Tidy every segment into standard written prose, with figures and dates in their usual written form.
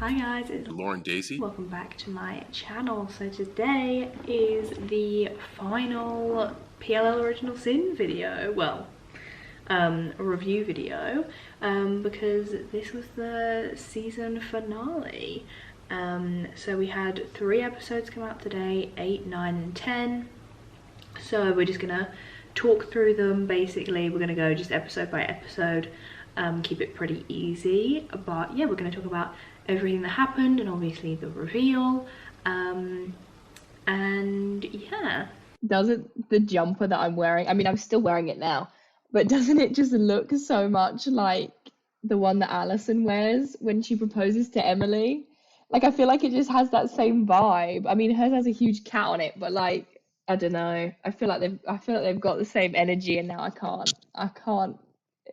Hi guys, it's Lauren Daisy. Welcome back to my channel. So today is the final PLL Original Sin video, well, review video, because this was the season finale. So we had 3 episodes come out today, 8, 9 and 10. So we're just gonna talk through them. Basically we're gonna go just episode by episode, keep it pretty easy, but yeah, we're gonna talk about everything that happened and obviously the reveal, and yeah. Doesn't the jumper that I'm wearing, I mean I'm still wearing it now, but doesn't it just look so much like the one that Alison wears when she proposes to Emily? Like I feel like it just has that same vibe. I mean hers has a huge cat on it, but like I don't know. I feel like they've got the same energy, and now I can't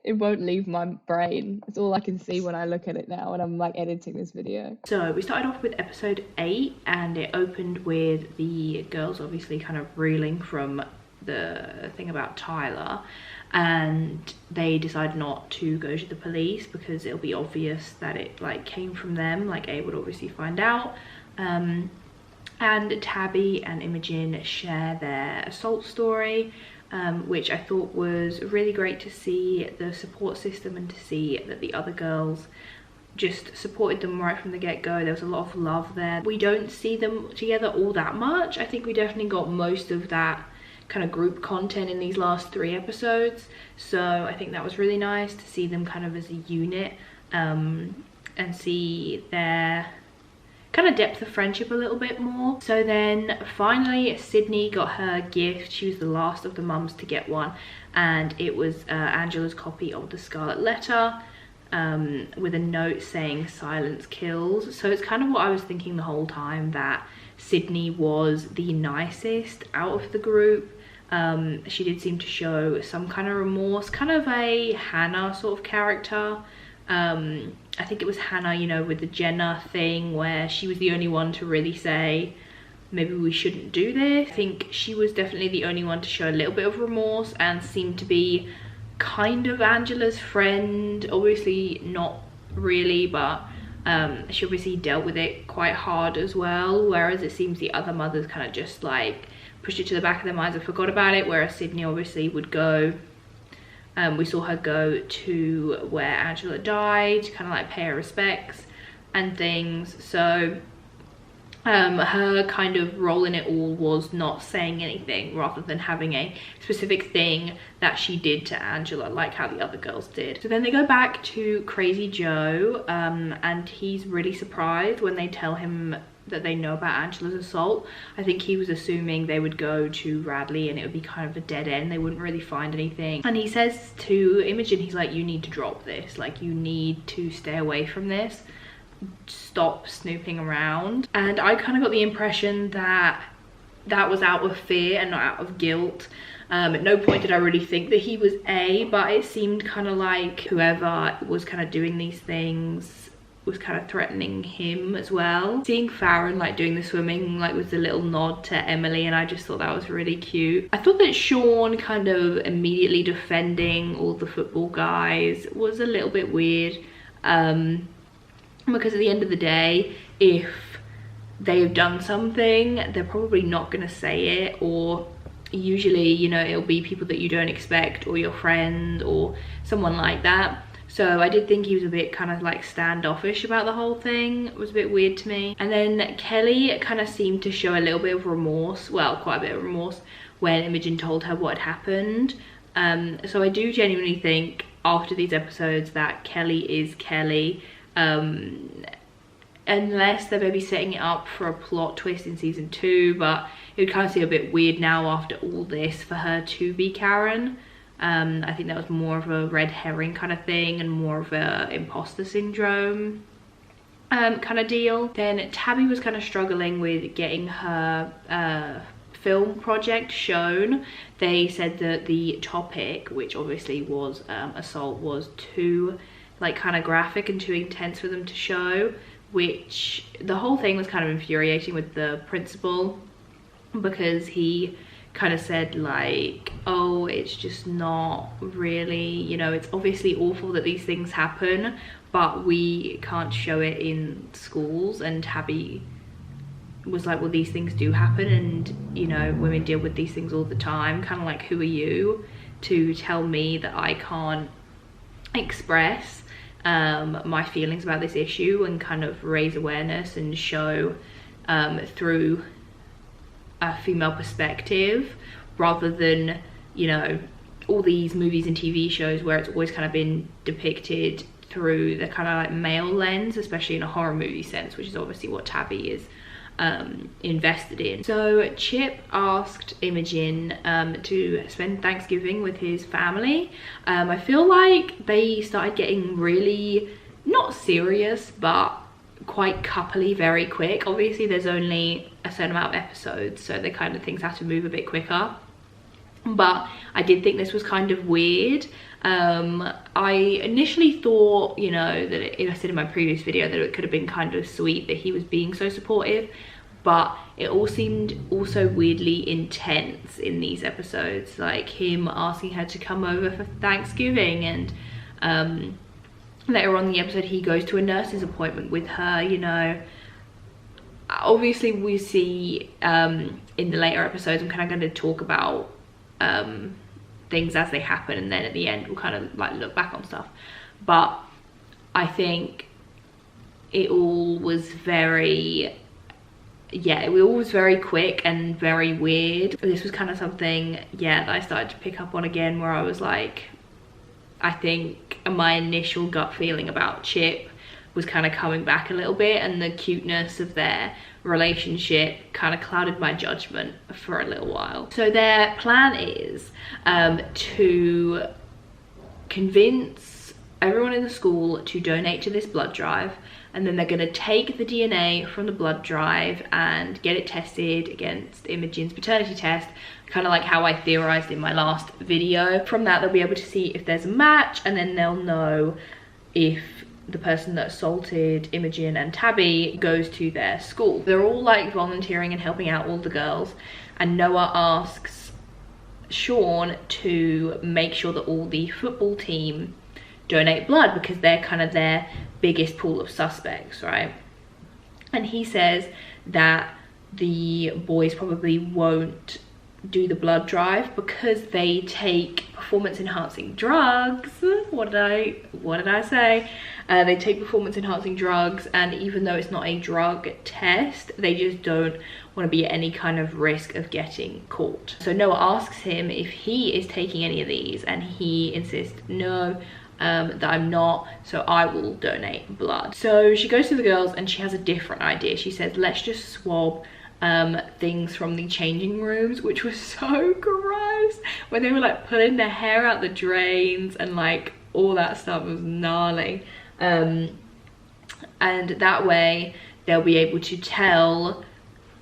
it won't leave my brain. It's all I can see when I look at it now and I'm like editing this video. So we started off with episode 8 and it opened with the girls obviously kind of reeling from the thing about Tyler, and they decide not to go to the police because it'll be obvious that it like came from them, like A would obviously find out. And Tabby and Imogen share their assault story, which I thought was really great to see the support system and to see that the other girls just supported them right from the get-go. There was a lot of love there. We don't see them together all that much. I think we definitely got most of that kind of group content in these last 3 episodes, so I think that was really nice to see them kind of as a unit, and see their kind of depth of friendship a little bit more. So then finally Sydney got her gift. She was the last of the mums to get one, and it was Angela's copy of the Scarlet Letter, with a note saying silence kills. So it's kind of what I was thinking the whole time, that Sydney was the nicest out of the group. She did seem to show some kind of remorse, kind of a Hannah sort of character. I think it was Hannah, you know, with the Jenna thing where she was the only one to really say maybe we shouldn't do this. I think she was definitely the only one to show a little bit of remorse and seemed to be kind of Angela's friend. Obviously not really, but she obviously dealt with it quite hard as well, whereas it seems the other mothers kind of just like pushed it to the back of their minds and forgot about it, whereas Sydney obviously would go. We saw her go to where Angela died to kind of like pay her respects and things. So her kind of role in it all was not saying anything rather than having a specific thing that she did to Angela, like how the other girls did. So then they go back to Crazy Joe, and he's really surprised when they tell him that they know about Angela's assault. I think he was assuming they would go to Radley and it would be kind of a dead end. They wouldn't really find anything. And he says to Imogen, he's like, you need to drop this. Like, you need to stay away from this. Stop snooping around. And I kind of got the impression that that was out of fear and not out of guilt. At no point did I really think that he was but it seemed kind of like whoever was kind of doing these things was kind of threatening him as well. Seeing Farron like doing the swimming like with the little nod to Emily, and I just thought that was really cute. I thought that Sean kind of immediately defending all the football guys was a little bit weird, because at the end of the day, if they have done something, they're probably not gonna say it, or usually, you know, it'll be people that you don't expect or your friend or someone like that. So I did think he was a bit kind of like standoffish about the whole thing. It was a bit weird to me. And then Kelly kind of seemed to show a little bit of remorse, well, quite a bit of remorse, when Imogen told her what had happened. So I do genuinely think after these episodes that Kelly is Kelly, unless they're maybe setting it up for a plot twist in season 2, but it would kind of seem a bit weird now after all this for her to be Karen. I think that was more of a red herring kind of thing and more of a imposter syndrome kind of deal. Then Tabby was kind of struggling with getting her film project shown. They said that the topic, which obviously was assault, was too like kind of graphic and too intense for them to show, which the whole thing was kind of infuriating with the principal, because he kind of said like, oh, it's just not really, you know, it's obviously awful that these things happen, but we can't show it in schools. And Tabby was like, well, these things do happen, and you know, women deal with these things all the time. Kind of like, who are you to tell me that I can't express my feelings about this issue and kind of raise awareness and show through a female perspective, rather than, you know, all these movies and TV shows where it's always kind of been depicted through the kind of like male lens, especially in a horror movie sense, which is obviously what Tabby is invested in. So Chip asked Imogen to spend Thanksgiving with his family. I feel like they started getting really, not serious, but quite coupley very quick. Obviously there's only a certain amount of episodes, so the kind of things have to move a bit quicker, but I did think this was kind of weird. I initially thought, you know, that I said in my previous video that it could have been kind of sweet that he was being so supportive, but it all seemed also weirdly intense in these episodes, like him asking her to come over for Thanksgiving, and later on in the episode he goes to a nurse's appointment with her, you know. Obviously we see in the later episodes, I'm kind of going to talk about things as they happen, and then at the end we'll kind of like look back on stuff, but I think it all was very, yeah, it all was very quick and very weird. This was kind of something, yeah, that I started to pick up on again, where I was like, I think my initial gut feeling about Chip was kind of coming back a little bit, and the cuteness of their relationship kind of clouded my judgment for a little while. So their plan is to convince everyone in the school to donate to this blood drive, and then they're going to take the DNA from the blood drive and get it tested against Imogen's paternity test, kind of like how I theorized in my last video. From that they'll be able to see if there's a match, and then they'll know if the person that assaulted Imogen and Tabby goes to their school. They're all like volunteering and helping out all the girls, and Noah asks Sean to make sure that all the football team donate blood, because they're kind of their biggest pool of suspects, right? And he says that the boys probably won't do the blood drive because they take performance enhancing drugs. What did I say? They take performance enhancing drugs, and even though it's not a drug test, they just don't want to be at any kind of risk of getting caught. So Noah asks him if he is taking any of these, and he insists no, that I'm not, so I will donate blood. So she goes to the girls and she has a different idea. She says, let's just swab things from the changing rooms, which was so gross, when they were like pulling their hair out the drains and like all that stuff was gnarly. And that way they'll be able to tell,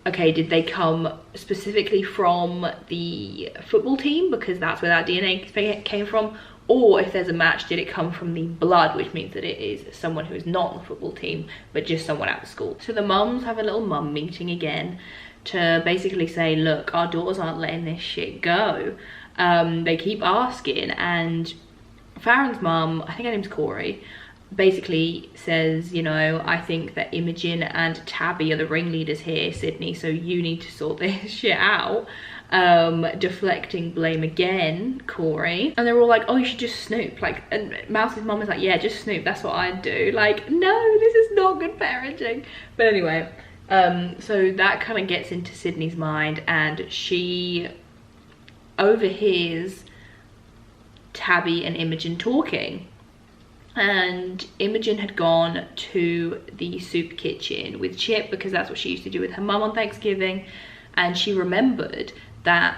okay, did they come specifically from the football team because that's where that DNA came from, or if there's a match, did it come from the blood, which means that it is someone who is not on the football team but just someone at the school. So the mums have a little mum meeting again to basically say, look, our daughters aren't letting this shit go. They keep asking, and Farron's mum, I think her name's Corey, basically says, you know, I think that Imogen and Tabby are the ringleaders here, Sydney, so you need to sort this shit out. Deflecting blame again, Corey. And they're all like, oh, you should just snoop. Like, and Mouse's mum is like, yeah, just snoop, that's what I'd do. Like, no, this is not good parenting. But anyway, so that kind of gets into Sydney's mind, and she overhears Tabby and Imogen talking. And Imogen had gone to the soup kitchen with Chip because that's what she used to do with her mum on Thanksgiving, and she remembered that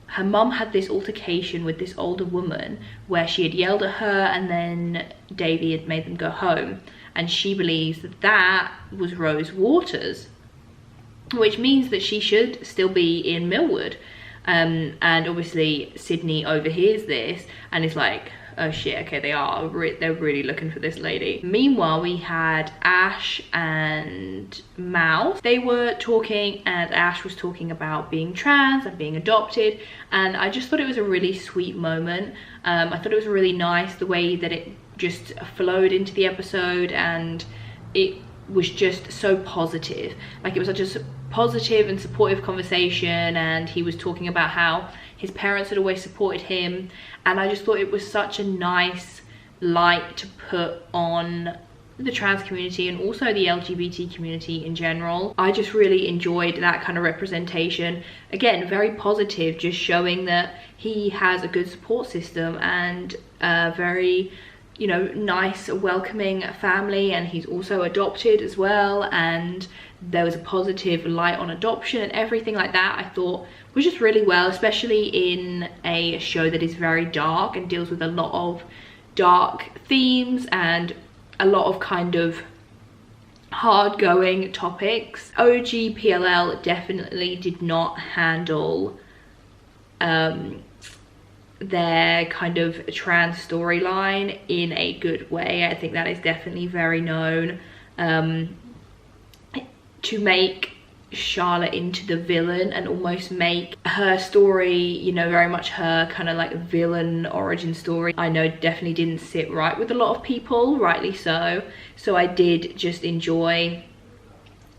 her mum had this altercation with this older woman where she had yelled at her, and then Davy had made them go home, and she believes that that was Rose Waters, which means that she should still be in Millwood. And obviously Sydney overhears this and is like, oh shit, okay, they're really looking for this lady. Meanwhile, we had Ash and Mouse. They were talking, and Ash was talking about being trans and being adopted, and I just thought it was a really sweet moment. I thought it was really nice the way that it just flowed into the episode, and it was just so positive. Like, it was such a positive and supportive conversation, and he was talking about how his parents had always supported him, and I just thought it was such a nice light to put on the trans community and also the LGBT community in general. I just really enjoyed that kind of representation. Again, very positive, just showing that he has a good support system and a very, you know, nice, welcoming family, and he's also adopted as well, and there was a positive light on adoption and everything like that. I thought was just really well, especially in a show that is very dark and deals with a lot of dark themes and a lot of kind of hard going topics. OG PLL definitely did not handle their kind of trans storyline in a good way. I think that is definitely very known. To make Charlotte into the villain and almost make her story, you know, very much her kind of like villain origin story, I know definitely didn't sit right with a lot of people, rightly so. So I did just enjoy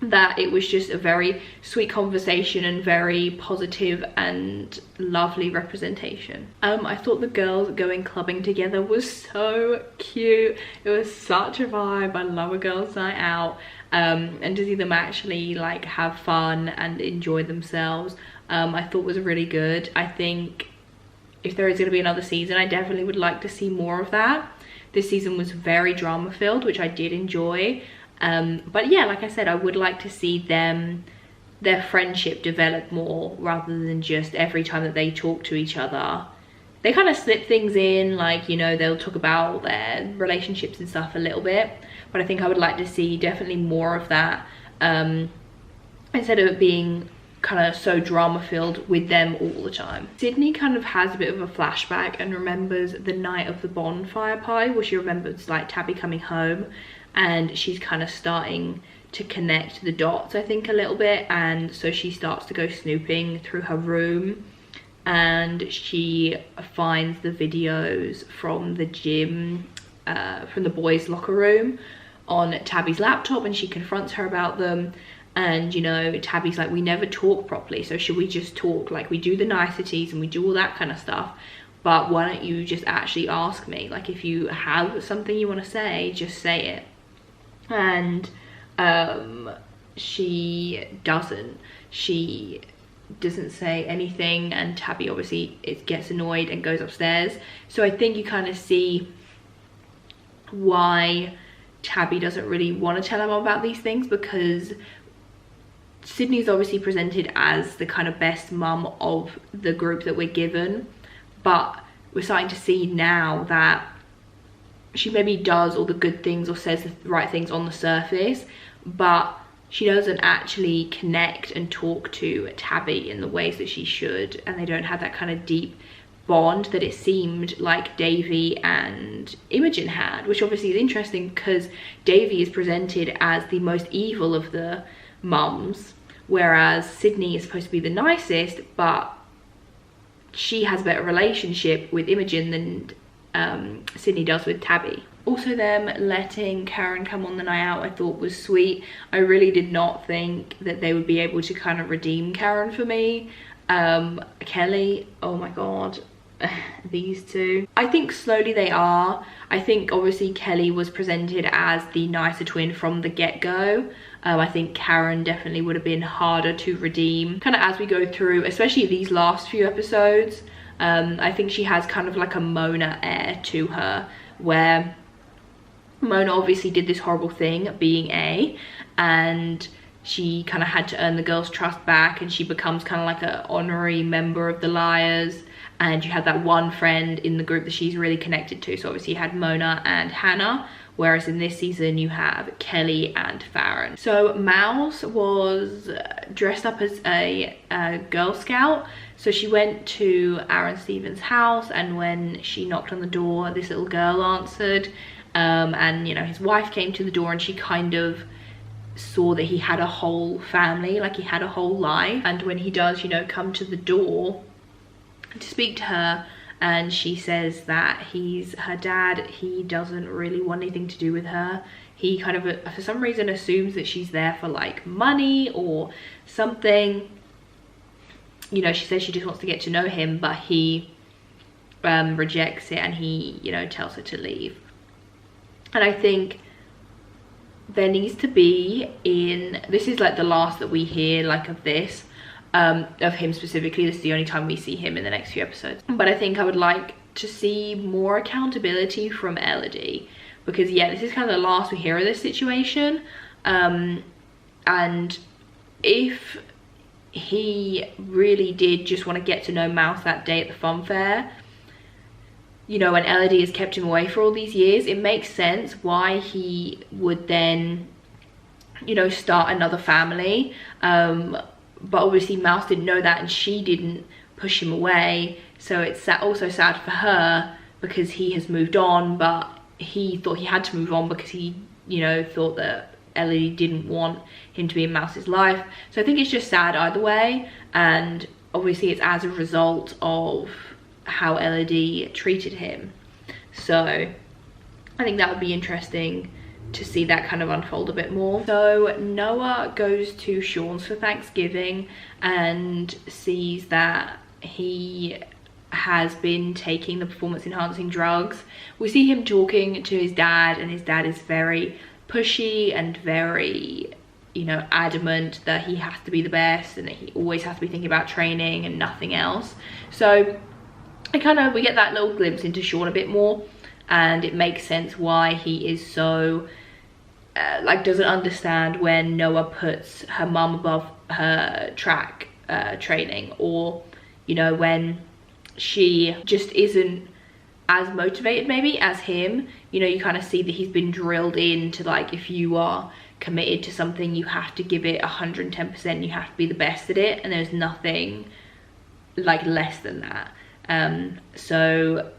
that. It was just a very sweet conversation and very positive and lovely representation. I thought the girls going clubbing together was so cute. It was such a vibe. I love a girls' night out. And to see them actually like have fun and enjoy themselves, I thought was really good. I think if there is going to be another season, I definitely would like to see more of that. This season was very drama filled, which I did enjoy. But yeah, like I said, I would like to see their friendship develop more, rather than just every time that they talk to each other. They kind of slip things in, like, you know, they'll talk about their relationships and stuff a little bit. But I think I would like to see definitely more of that, instead of it being kind of so drama filled with them all the time. Sydney kind of has a bit of a flashback and remembers the night of the bonfire pie, where she remembers like Tabby coming home, and she's kind of starting to connect the dots, I think, a little bit. And so she starts to go snooping through her room, and she finds the videos from the gym, from the boys' locker room on Tabby's laptop, and she confronts her about them. And, you know, Tabby's like, we never talk properly, so should we just talk? Like, we do the niceties and we do all that kind of stuff, but why don't you just actually ask me? Like, if you have something you want to say, just say it. And she doesn't say anything, and Tabby obviously gets annoyed and goes upstairs. So I think you kind of see why Tabby doesn't really want to tell him about these things, because Sydney's obviously presented as the kind of best mum of the group that we're given, but we're starting to see now that she maybe does all the good things or says the right things on the surface, but she doesn't actually connect and talk to Tabby in the ways that she should, and they don't have that kind of deep bond that it seemed like Davy and Imogen had, which obviously is interesting because Davy is presented as the most evil of the mums, whereas Sydney is supposed to be the nicest, but she has a better relationship with Imogen than Sydney does with Tabby. Also, them letting Karen come on the night out I thought was sweet. I really did not think that they would be able to kind of redeem Karen for me. Kelly, oh my god, these two. I think slowly they are. I think obviously Kelly was presented as the nicer twin from the get-go. I think Karen definitely would have been harder to redeem kind of as we go through, especially these last few episodes. I think she has kind of like a Mona air to her, where Mona obviously did this horrible thing being A, and she kind of had to earn the girls' trust back, and she becomes kind of like an honorary member of the Liars. And you had that one friend in the group that she's really connected to. So obviously you had Mona and Hannah, whereas in this season you have Kelly and Farron. So Mouse was dressed up as a Girl Scout. So she went to Aaron Stevens' house, and when she knocked on the door, this little girl answered, and you know, his wife came to the door, and she kind of saw that he had a whole family, like he had a whole life. And when he does, you know, come to the door to speak to her, and she says that he's her dad, he doesn't really want anything to do with her. He kind of, for some reason, assumes that she's there for like money or something. You know, she says she just wants to get to know him, but he rejects it, and he, you know, tells her to leave. And I think there needs to be, this is like the last that we hear like of this, of him specifically. This is the only time we see him in the next few episodes. But I think I would like to see more accountability from Elodie, because yeah, this is kind of the last we hear of this situation. And if he really did just want to get to know Mouse that day at the fun fair, you know, and Elodie has kept him away for all these years, it makes sense why he would then, you know, start another family. But obviously Mouse didn't know that, and she didn't push him away. So it's also sad for her, because he has moved on, but he thought he had to move on because he, you know, thought that Elodie didn't want him to be in Mouse's life. So I think it's just sad either way, and obviously it's as a result of how Elodie treated him. So I think that would be interesting to see that kind of unfold a bit more. So Noah goes to Sean's for Thanksgiving and sees that he has been taking the performance enhancing drugs. We see him talking to his dad, and his dad is very pushy and very, you know, adamant that he has to be the best and that he always has to be thinking about training and nothing else. So we get that little glimpse into Sean a bit more, and it makes sense why he is so like doesn't understand when Noah puts her mum above her track training, or you know, when she just isn't as motivated maybe as him. You know, you kind of see that he's been drilled into, like, if you are committed to something, you have to give it 110%, you have to be the best at it, and there's nothing like less than that. So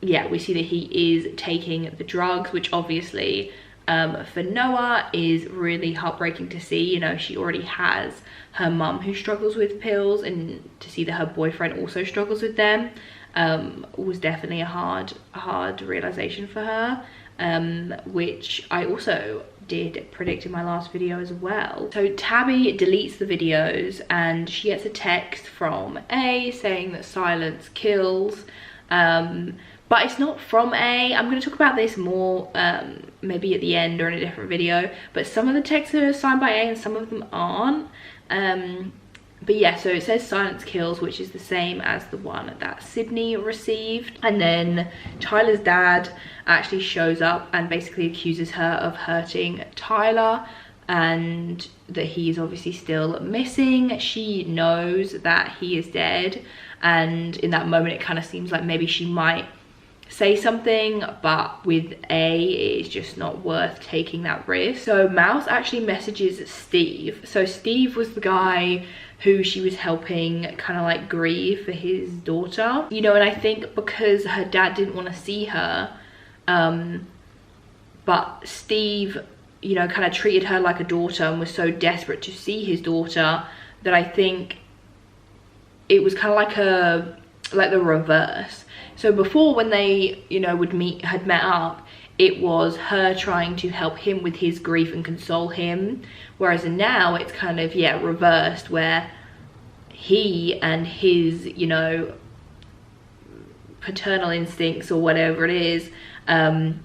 yeah, we see that he is taking the drugs, which obviously for Noah is really heartbreaking to see. You know, she already has her mum who struggles with pills, and to see that her boyfriend also struggles with them was definitely a hard realization for her, which I also did predict in my last video as well. So Tabby deletes the videos, and she gets a text from A saying that silence kills, but it's not from A. I'm going to talk about this more maybe at the end or in a different video, but some of the texts are signed by A and some of them aren't. But yeah, so it says silence kills, which is the same as the one that Sydney received. And then Tyler's dad actually shows up and basically accuses her of hurting Tyler, and that he's obviously still missing. She knows that he is dead, and in that moment it kind of seems like maybe she might say something, but with A, it's just not worth taking that risk. So Mouse actually messages Steve. So Steve was the guy who she was helping kind of like grieve for his daughter, you know, and I think because her dad didn't want to see her, but Steve, you know, kind of treated her like a daughter and was so desperate to see his daughter that I think it was kind of like the reverse. So before, when they, you know, had met up, it was her trying to help him with his grief and console him, whereas now it's kind of, yeah, reversed, where he and his, you know, paternal instincts or whatever it is, and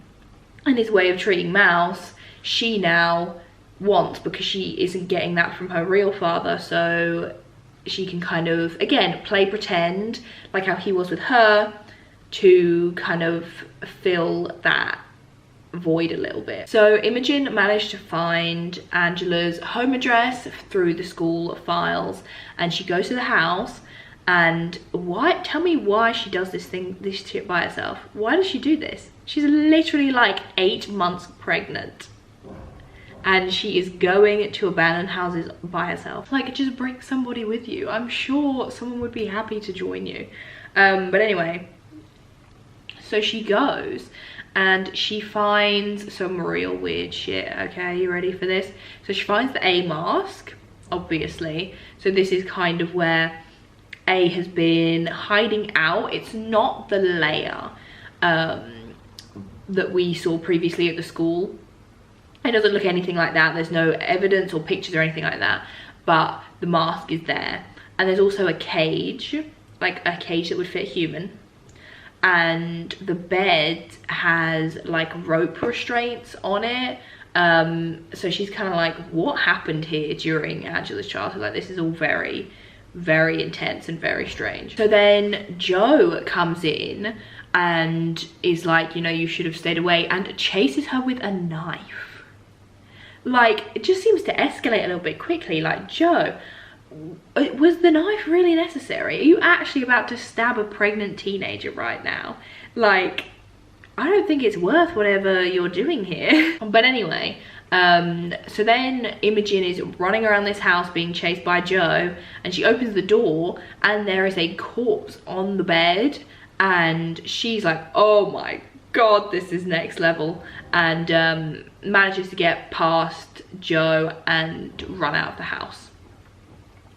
his way of treating Mouse, she now wants, because she isn't getting that from her real father. So she can kind of, again, play pretend like how he was with her, to kind of fill that void a little bit. So Imogen managed to find Angela's home address through the school files, and she goes to the house, And tell me why she does this shit by herself. Why does she do this? She's literally like 8 months pregnant and she is going to abandoned houses by herself. Like, just bring somebody with you. I'm sure someone would be happy to join you. But anyway, so she goes and she finds some real weird shit. Okay, you ready for this? So she finds the A mask, obviously. So this is kind of where A has been hiding out. It's not the layer that we saw previously at the school. It doesn't look anything like that. There's no evidence or pictures or anything like that, but the mask is there. And there's also a cage, like a cage that would fit a human. And the bed has like rope restraints on it. So she's kind of like, what happened here during Angela's childhood? Like, this is all very, very intense and very strange. So then Joe comes in and is like, you know, you should have stayed away, and chases her with a knife. Like, it just seems to escalate a little bit quickly. Like, Joe, was the knife really necessary? Are you actually about to stab a pregnant teenager right now? Like, I don't think it's worth whatever you're doing here. But anyway, so then Imogen is running around this house being chased by Joe, and she opens the door and there is a corpse on the bed, and she's like, oh my god, this is next level, and manages to get past Joe and run out of the house.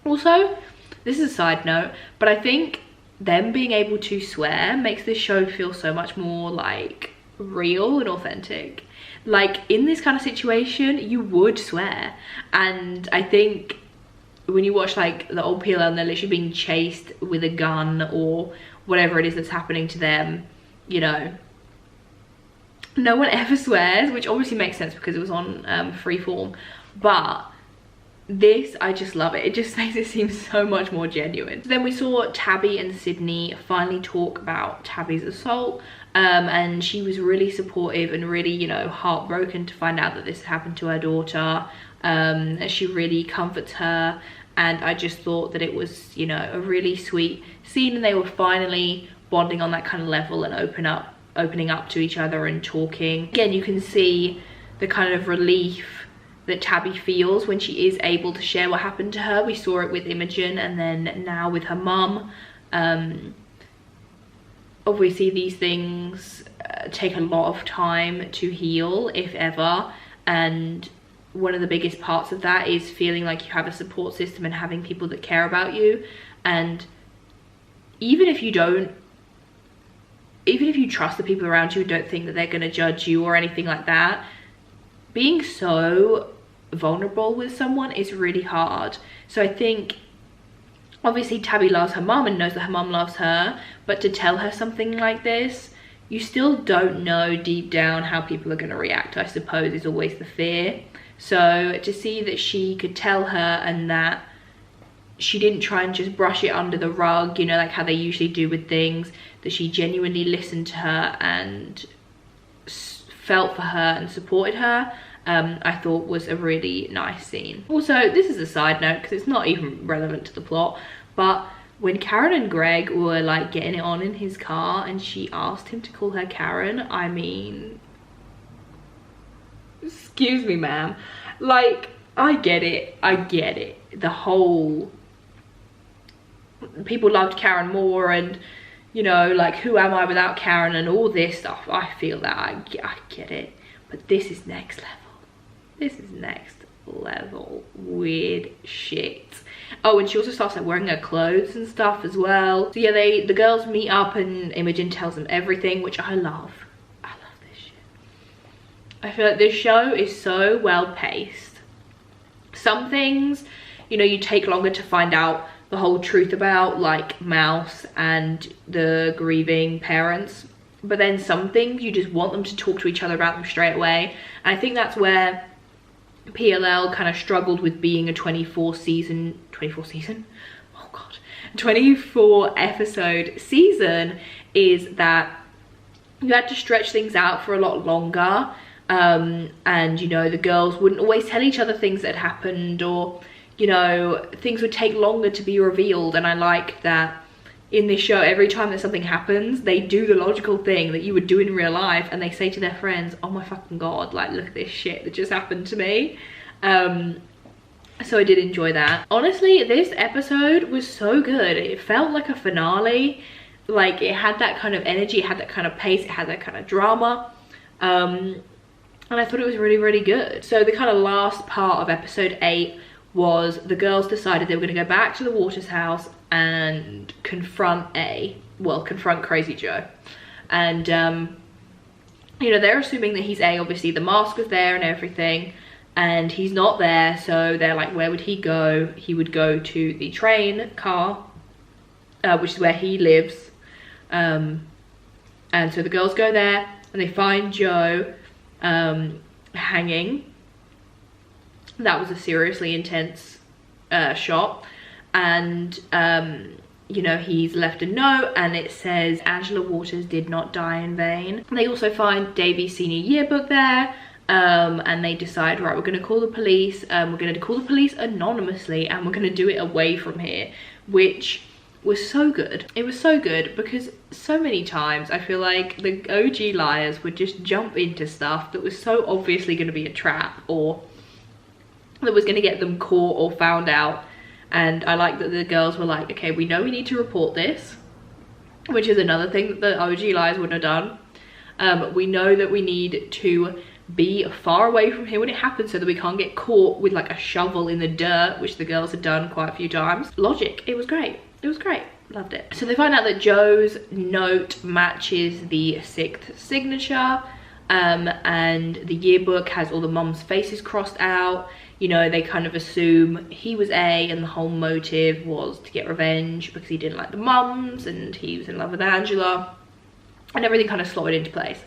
Also, this is a side note, but I think them being able to swear makes this show feel so much more like real and authentic. Like, in this kind of situation, you would swear. And I think when you watch like the old PLL and they're literally being chased with a gun or whatever it is that's happening to them, you know, no one ever swears, which obviously makes sense because it was on Freeform. But this, I just love it. It just makes it seem so much more genuine. So then we saw Tabby and Sydney finally talk about Tabby's assault, and she was really supportive and really, you know, heartbroken to find out that this happened to her daughter. And she really comforts her, and I just thought that it was, you know, a really sweet scene, and they were finally bonding on that kind of level and opening up to each other and talking. Again, you can see the kind of relief that Tabby feels when she is able to share what happened to her. We saw it with Imogen and then now with her mum. Obviously these things take a lot of time to heal, if ever, and one of the biggest parts of that is feeling like you have a support system and having people that care about you. And even if you trust the people around you and don't think that they're going to judge you or anything like that, being so vulnerable with someone is really hard. So I think obviously Tabby loves her mum and knows that her mum loves her, but to tell her something like this, you still don't know deep down how people are going to react, I suppose, is always the fear. So to see that she could tell her and that she didn't try and just brush it under the rug, you know, like how they usually do with things, that she genuinely listened to her and felt for her and supported her, I thought was a really nice scene. Also, this is a side note because it's not even relevant to the plot, but when Karen and Greg were like getting it on in his car and she asked him to call her Karen, I mean, excuse me, ma'am. Like, I get it. The whole, people loved Karen more and, you know, like, who am I without Karen and all this stuff. I feel that, I get it. But this is next level. This is next level weird shit. Oh, and she also starts like wearing her clothes and stuff as well. So yeah, the girls meet up and Imogen tells them everything, which I love. I love this shit. I feel like this show is so well paced. Some things, you know, you take longer to find out the whole truth about, like Mouse and the grieving parents, but then some things you just want them to talk to each other about them straight away. And I think that's where PLL kind of struggled with being a 24 episode season, is that you had to stretch things out for a lot longer, and you know, the girls wouldn't always tell each other things that happened, or you know, things would take longer to be revealed. And I like that in this show, every time that something happens, they do the logical thing that you would do in real life, and they say to their friends, oh my fucking god, like, look at this shit that just happened to me. So I did enjoy that. Honestly, this episode was so good. It felt like a finale. Like, it had that kind of energy, it had that kind of pace, it had that kind of drama. And I thought it was really, really good. So the kind of last part of episode 8 was the girls decided they were going to go back to the Waters house and confront Crazy Joe. And you know, they're assuming that he's A. Obviously the mask was there and everything, and he's not there. So they're like, where would he go? He would go to the train car, which is where he lives. And so the girls go there and they find Joe hanging. That was a seriously intense shot. And you know, he's left a note and it says Angela Waters did not die in vain. They also find Davy's senior yearbook there, and they decide, right, we're going to call the police. We're going to call the police anonymously, and we're going to do it away from here, which was so good. It was so good because so many times I feel like the OG liars would just jump into stuff that was so obviously going to be a trap, or that was going to get them caught or found out. And I like that the girls were like, okay, we know we need to report this, which is another thing that the OG liars wouldn't have done. We know that we need to be far away from here when it happens so that we can't get caught with like a shovel in the dirt, which the girls had done quite a few times. Logic. It was great. It was great. Loved it. So they find out that Joe's note matches the 6th signature, and the yearbook has all the mums' faces crossed out. You know, they kind of assume he was A, and the whole motive was to get revenge because he didn't like the mums and he was in love with Angela, and everything kind of slotted into place,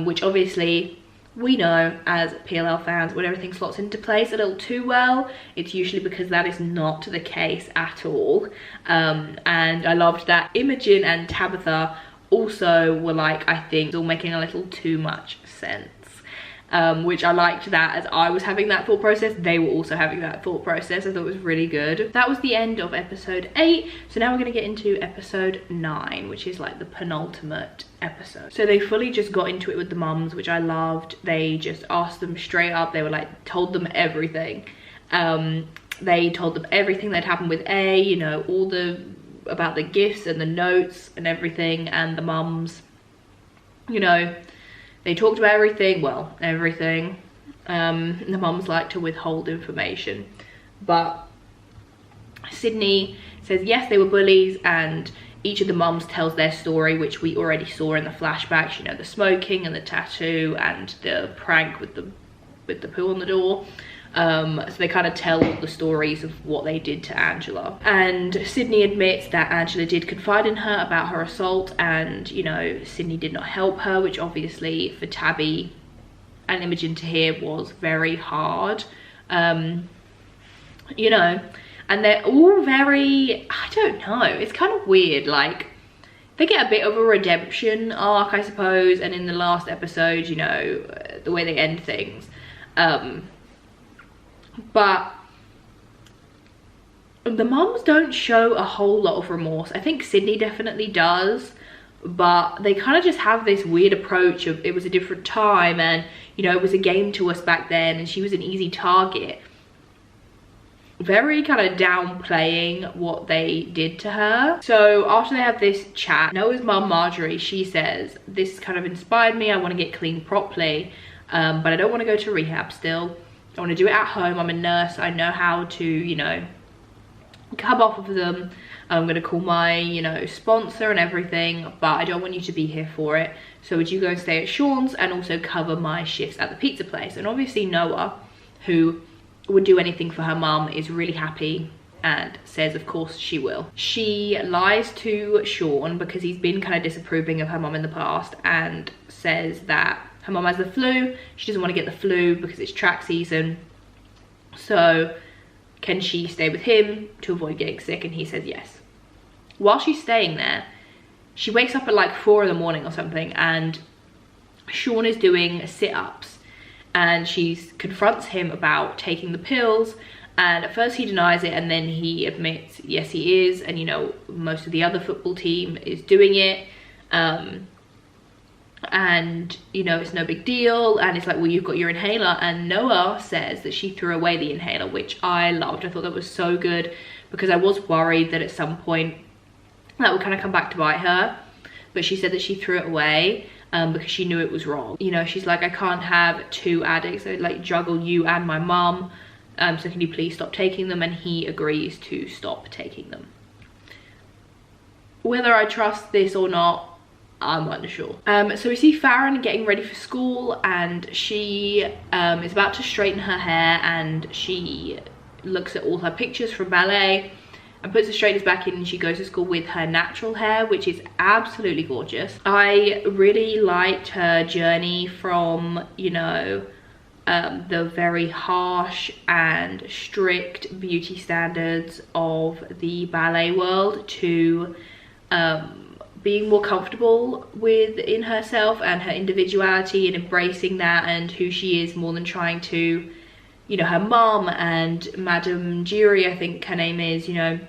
which obviously we know as PLL fans, when everything slots into place a little too well, it's usually because that is not the case at all. And I loved that Imogen and Tabitha also were like, I think it's all making a little too much sense. Which I liked that as I was having that thought process, they were also having that thought process. I thought it was really good. That was the end of episode 8. So now we're going to get into episode 9, which is like the penultimate episode. So they fully just got into it with the mums, which I loved. They just asked them straight up. They were like, told them everything. They told them everything that happened with A, you know, all about the gifts and the notes and everything, and the mums, you know, they talked about everything. Well, everything. The mums like to withhold information, but Sydney says yes, they were bullies, and each of the mums tells their story, which we already saw in the flashbacks, you know, the smoking and the tattoo and the prank with the poo on the door. So they kind of tell all the stories of what they did to Angela, and Sydney admits that Angela did confide in her about her assault, and you know, Sydney did not help her, which obviously for Tabby and Imogen to hear was very hard. You know, and they're all very, I don't know, it's kind of weird, like they get a bit of a redemption arc, I suppose, and in the last episode, you know, the way they end things, but the mums don't show a whole lot of remorse. I think Sydney definitely does, but they kind of just have this weird approach of, it was a different time, and you know, it was a game to us back then, and she was an easy target. Very kind of downplaying what they did to her. So after they have this chat, Noah's mum Marjorie, she says, this kind of inspired me, I want to get clean properly, but I don't want to go to rehab still. I want to do it at home. I'm a nurse. I know how to, you know, come off of them. I'm going to call my, you know, sponsor and everything, but I don't want you to be here for it. So would you go and stay at Sean's and also cover my shifts at the pizza place? And obviously Noah, who would do anything for her mum, is really happy and says of course she will. She lies to Sean because he's been kind of disapproving of her mum in the past, and says that her mum has the flu, she doesn't want to get the flu because it's track season, so can she stay with him to avoid getting sick? And he says yes. While she's staying there, she wakes up at like 4 in the morning or something, and Sean is doing sit-ups, and she confronts him about taking the pills, And at first he denies it, and then he admits, yes, he is. And, you know, most of the other football team is doing it. And, you know, it's no big deal. And it's like, well, you've got your inhaler. And Noah says that she threw away the inhaler, which I loved. I thought that was so good, because I was worried that at some point that would kind of come back to bite her. But she said that she threw it away because she knew it was wrong. You know, she's like, I can't have two addicts. I would like juggle you and my mum. So can you please stop taking them? And he agrees to stop taking them. Whether I trust this or not, I'm unsure. So we see Farron getting ready for school, and she is about to straighten her hair, and she looks at all her pictures from ballet and puts the straighteners back in, and she goes to school with her natural hair, which is absolutely gorgeous. I really liked her journey from, you know, the very harsh and strict beauty standards of the ballet world to being more comfortable within herself and her individuality, and embracing that and who she is, more than trying to, you know, her mum and Madame Jury, I think her name is, you know,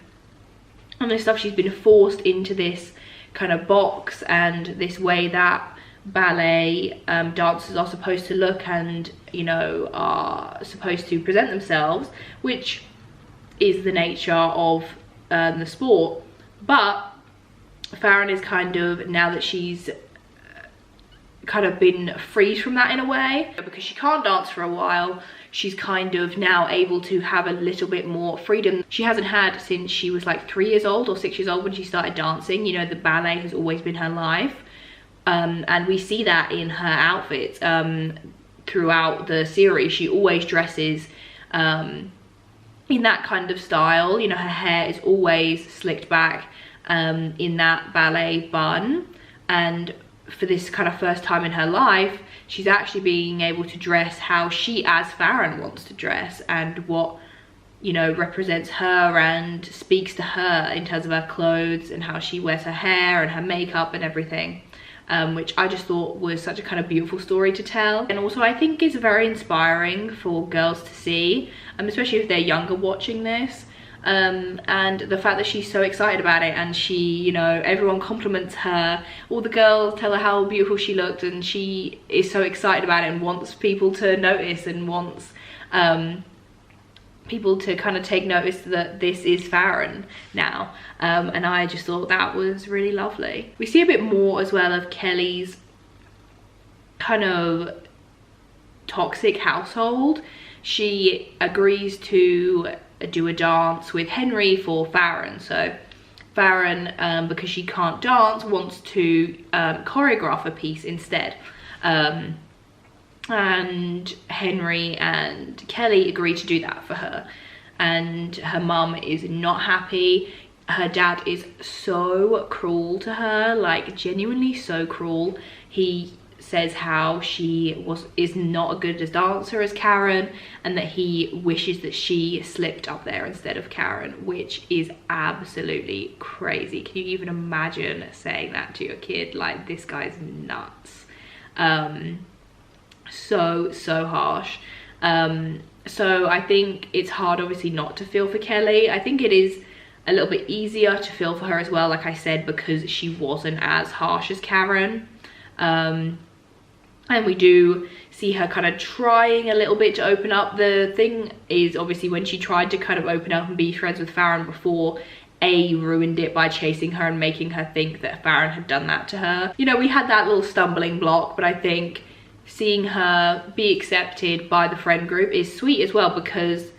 and this stuff. She's been forced into this kind of box and this way that ballet dancers are supposed to look and, you know, are supposed to present themselves, which is the nature of the sport. But Farron is kind of, now that she's kind of been freed from that in a way, because she can't dance for a while, she's kind of now able to have a little bit more freedom. She hasn't had since she was like 3 years old or 6 years old when she started dancing. You know, the ballet has always been her life. And we see that in her outfits throughout the series. She always dresses in that kind of style. You know, her hair is always slicked back in that ballet bun. And for this kind of first time in her life, she's actually being able to dress how she, as Farron, wants to dress, and what, you know, represents her and speaks to her in terms of her clothes and how she wears her hair and her makeup and everything. Which I just thought was such a kind of beautiful story to tell. And also I think it's very inspiring for girls to see, especially if they're younger watching this. And the fact that she's so excited about it, and she, you know, everyone compliments her, all the girls tell her how beautiful she looked, and she is so excited about it and wants people to notice and wants people to kind of take notice that this is Farron now. And I just thought that was really lovely. We see a bit more as well of Kelly's kind of toxic household. She agrees to do a dance with Henry for Farron. So Farron, because she can't dance, wants to choreograph a piece instead. And Henry and Kelly agree to do that for her, and her mum is not happy. Her dad is so cruel to her, like genuinely so cruel. He says how she is not as good a dancer as Karen, and that he wishes that she slipped up there instead of Karen, which is absolutely crazy. Can you even imagine saying that to your kid? Like, this guy's nuts. So harsh. So I think it's hard, obviously, not to feel for Kelly. I think it is a little bit easier to feel for her as well, like I said, because she wasn't as harsh as Karen. And we do see her kind of trying a little bit to open up. The thing is, obviously, when she tried to kind of open up and be friends with Farron before, ruined it by chasing her and making her think that Farron had done that to her. You know, we had that little stumbling block, but I think seeing her be accepted by the friend group is sweet as well, because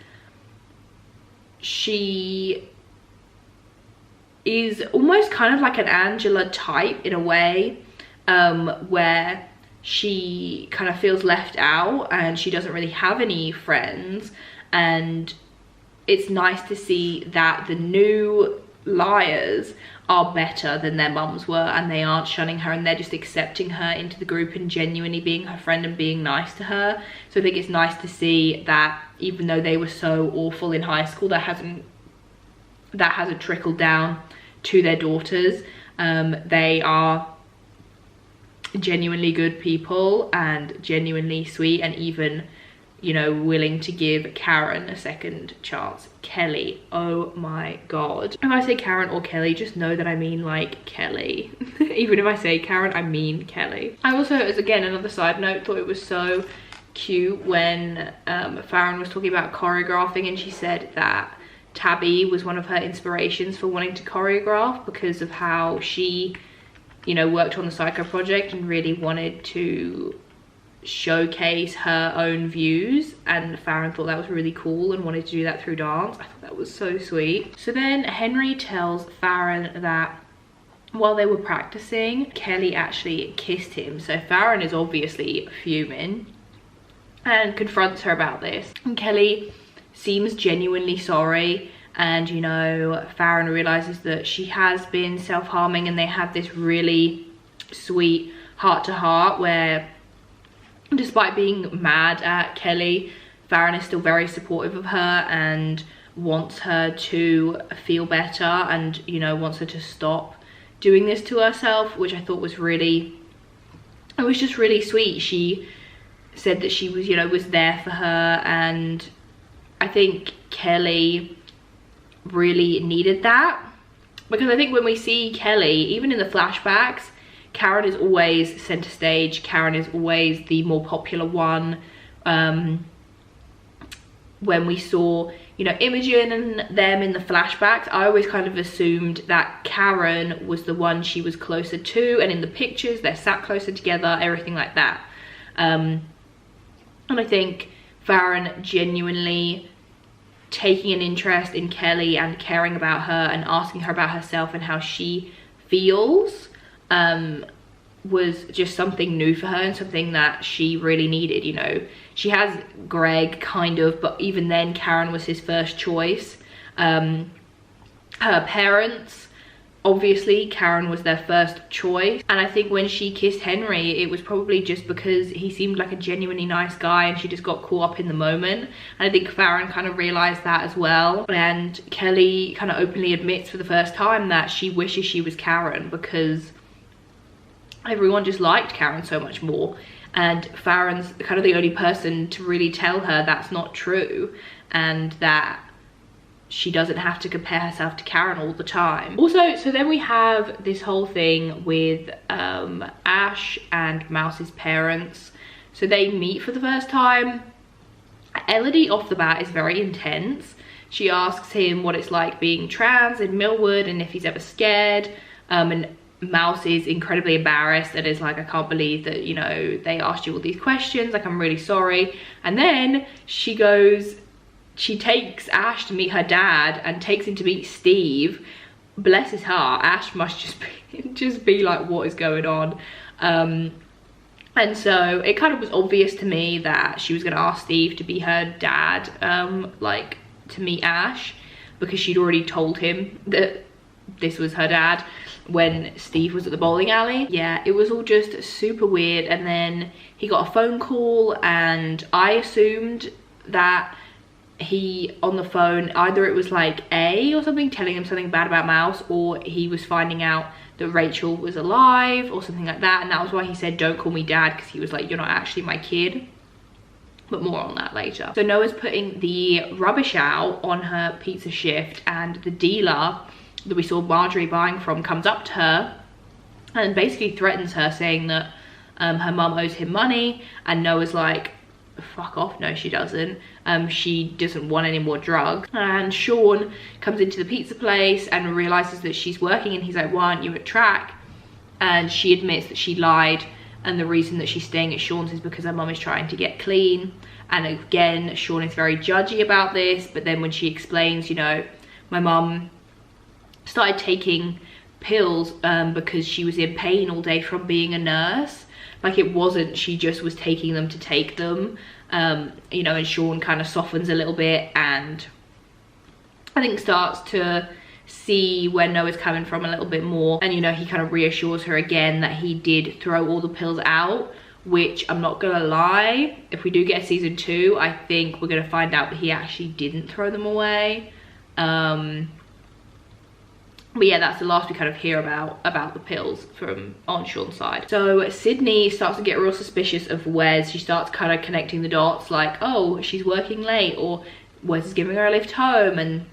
she is almost kind of like an Angela type in a way, where she kind of feels left out and she doesn't really have any friends. And it's nice to see that the new liars are better than their mums were, and they aren't shunning her, and they're just accepting her into the group and genuinely being her friend and being nice to her. So I think it's nice to see that even though they were so awful in high school, that hasn't trickled down to their daughters. They are genuinely good people and genuinely sweet, and even you know, willing to give Karen a second chance. Kelly, oh my god. If I say Karen or Kelly, just know that I mean like Kelly. Even if I say Karen, I mean Kelly. I also, as again another side note, thought it was so cute when Farron was talking about choreographing, and she said that Tabby was one of her inspirations for wanting to choreograph because of how she, you know, worked on the Psycho project and really wanted to showcase her own views, and Farron thought that was really cool and wanted to do that through dance. I thought that was so sweet. So then Henry tells Farron that while they were practicing, Kelly actually kissed him. So Farron is obviously fuming and confronts her about this, and Kelly seems genuinely sorry, and you know, Farron realizes that she has been self-harming, and they have this really sweet heart-to-heart where, despite being mad at Kelly, Farron is still very supportive of her and wants her to feel better, and you know, wants her to stop doing this to herself, which I thought was really, it was just really sweet. She said that she was, you know, was there for her, and I think Kelly really needed that, because I think when we see Kelly, even in the flashbacks, Karen is always center stage. Karen is always the more popular one. When we saw, you know, Imogen and them in the flashbacks, I always kind of assumed that Karen was the one she was closer to, and in the pictures they're sat closer together, everything like that. And I think Farron genuinely taking an interest in Kelly and caring about her and asking her about herself and how she feels was just something new for her, and something that she really needed. You know, she has Greg kind of, but even then Karen was his first choice. Her parents, obviously Karen was their first choice, and I think when she kissed Henry, it was probably just because he seemed like a genuinely nice guy, and she just got caught up in the moment. And I think Farron kind of realized that as well, and Kelly kind of openly admits for the first time that she wishes she was Karen, because everyone just liked Karen so much more, and Farron's kind of the only person to really tell her that's not true, and that she doesn't have to compare herself to Karen all the time. Also, so then we have this whole thing with Ash and Mouse's parents. So they meet for the first time. Elodie off the bat is very intense. She asks him what it's like being trans in Millwood and if he's ever scared, and Mouse is incredibly embarrassed and is like, I can't believe that, you know, they asked you all these questions, like, I'm really sorry. And then she goes, she takes Ash to meet her dad and takes him to meet Steve. Bless his heart, Ash must just be like, what is going on? And so it kind of was obvious to me that she was going to ask Steve to be her dad, like to meet Ash, because she'd already told him that this was her dad when Steve was at the bowling alley. Yeah, it was all just super weird. And then he got a phone call, and I assumed that he, on the phone, either it was like A or something telling him something bad about Mouse, or he was finding out that Rachel was alive or something like that, and that was why he said don't call me dad, because he was like, you're not actually my kid. But more on that later. So Noah's putting the rubbish out on her pizza shift, and the dealer that we saw Marjorie buying from comes up to her and basically threatens her, saying that her mum owes him money, and Noah's like, fuck off, no she doesn't. She doesn't want any more drugs. And Sean comes into the pizza place and realizes that she's working, and he's like, why aren't you at track? And she admits that she lied, and the reason that she's staying at Sean's is because her mum is trying to get clean. And again, Sean is very judgy about this, but then when she explains, you know, my mum started taking pills because she was in pain all day from being a nurse. Like, it wasn't, she just was taking them to take them. You know, and Sean kind of softens a little bit, and I think starts to see where Noah's coming from a little bit more. And, you know, he kind of reassures her again that he did throw all the pills out, which I'm not gonna lie, if we do get a season 2, I think we're gonna find out that he actually didn't throw them away. But yeah, that's the last we kind of hear about the pills from on Sean's side. So Sydney starts to get real suspicious of Wes. She starts kind of connecting the dots, like, oh, she's working late, or Wes is giving her a lift home, and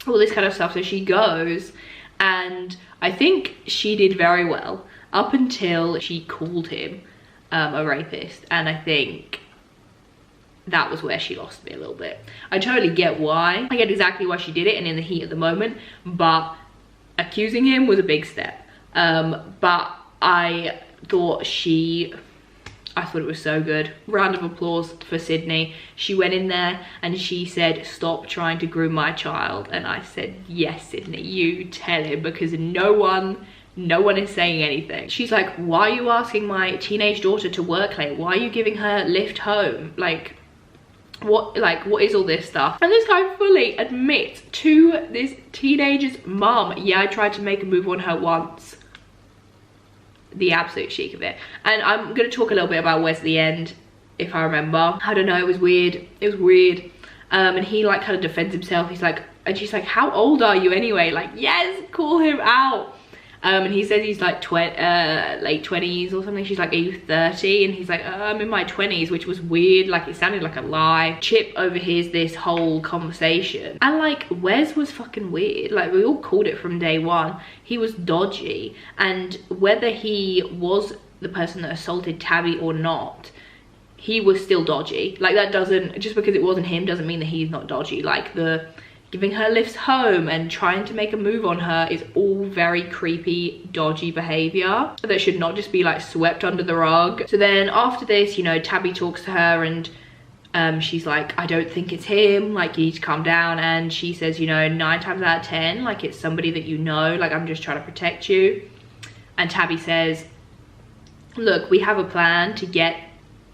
all this kind of stuff. So she goes, and I think she did very well up until she called him a rapist, and I think that was where she lost me a little bit. I totally get why. I get exactly why she did it and in the heat of the moment, but accusing him was a big step. But I thought it was so good. Round of applause for Sydney. She went in there and she said, stop trying to groom my child. And I said, yes, Sydney, you tell him, because no one is saying anything. She's like, why are you asking my teenage daughter to work late? Why are you giving her lift home? Like, what is all this stuff? And this guy fully admits to this teenager's mum, yeah, I tried to make a move on her once. The absolute chic of it. And I'm gonna talk a little bit about Wes at the end, if I remember. I don't know, it was weird. And he like kind of defends himself. He's like, and she's like, how old are you anyway? Like, yes, call him out. And he says he's like late 20s or something. She's like, are you 30? And he's like, I'm in my 20s, which was weird. Like, it sounded like a lie. Chip overhears this whole conversation, and like, Wes was fucking weird. Like, we all called it from day one. He was dodgy, and whether he was the person that assaulted Tabby or not, he was still dodgy. Like, that doesn't, just because it wasn't him doesn't mean that he's not dodgy. Like, the giving her lifts home and trying to make a move on her is all very creepy, dodgy behavior that should not just be like swept under the rug. So then after this, you know, Tabby talks to her, and she's like, I don't think it's him, like, you need to calm down. And she says, you know, 9 times out of 10, like, it's somebody that you know, like, I'm just trying to protect you. And Tabby says, look, we have a plan to get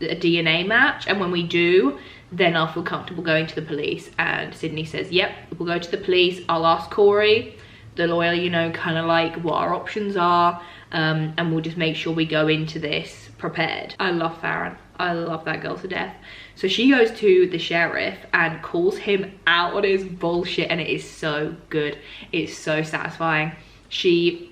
a DNA match, and when we do, then I'll feel comfortable going to the police. And Sydney says, yep, we'll go to the police. I'll ask Corey, the lawyer, you know, kind of like what our options are, and we'll just make sure we go into this prepared. I love Farron. I love that girl to death. So she goes to the sheriff and calls him out on his bullshit, and it is so good. It's so satisfying. She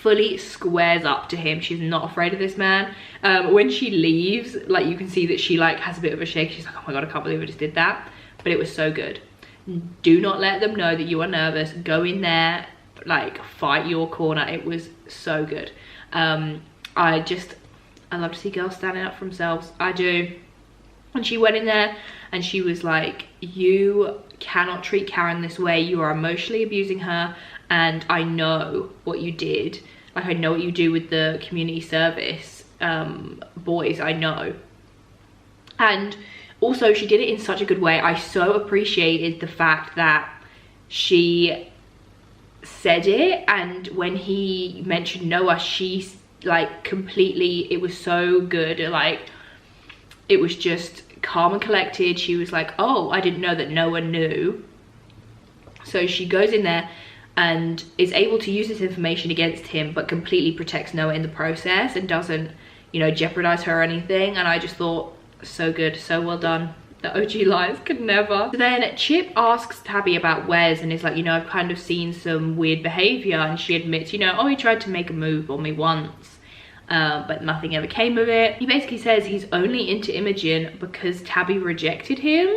fully squares up to him. She's not afraid of this man. When she leaves, like, you can see that she like has a bit of a shake. She's like, oh my god, I can't believe I just did that. But it was so good. Do not let them know that you are nervous. Go in there, like, fight your corner. It was so good. I love to see girls standing up for themselves. I do. And she went in there and she was like, you cannot treat Karen this way. You are emotionally abusing her, and I know what you did. Like, I know what you do with the community service boys, I know. And also, she did it in such a good way. I so appreciated the fact that she said it, and when he mentioned Noah, she like completely, it was so good. Like, it was just calm and collected. She was like, oh, I didn't know that Noah knew. So she goes in there and is able to use this information against him, but completely protects Noah in the process and doesn't, you know, jeopardize her or anything. And I just thought, so good, so well done. The OG liars could never. So then Chip asks Tabby about Wes and is like, you know, I've kind of seen some weird behavior, and she admits, you know, oh, he tried to make a move on me once, but nothing ever came of it. He basically says he's only into Imogen because Tabby rejected him,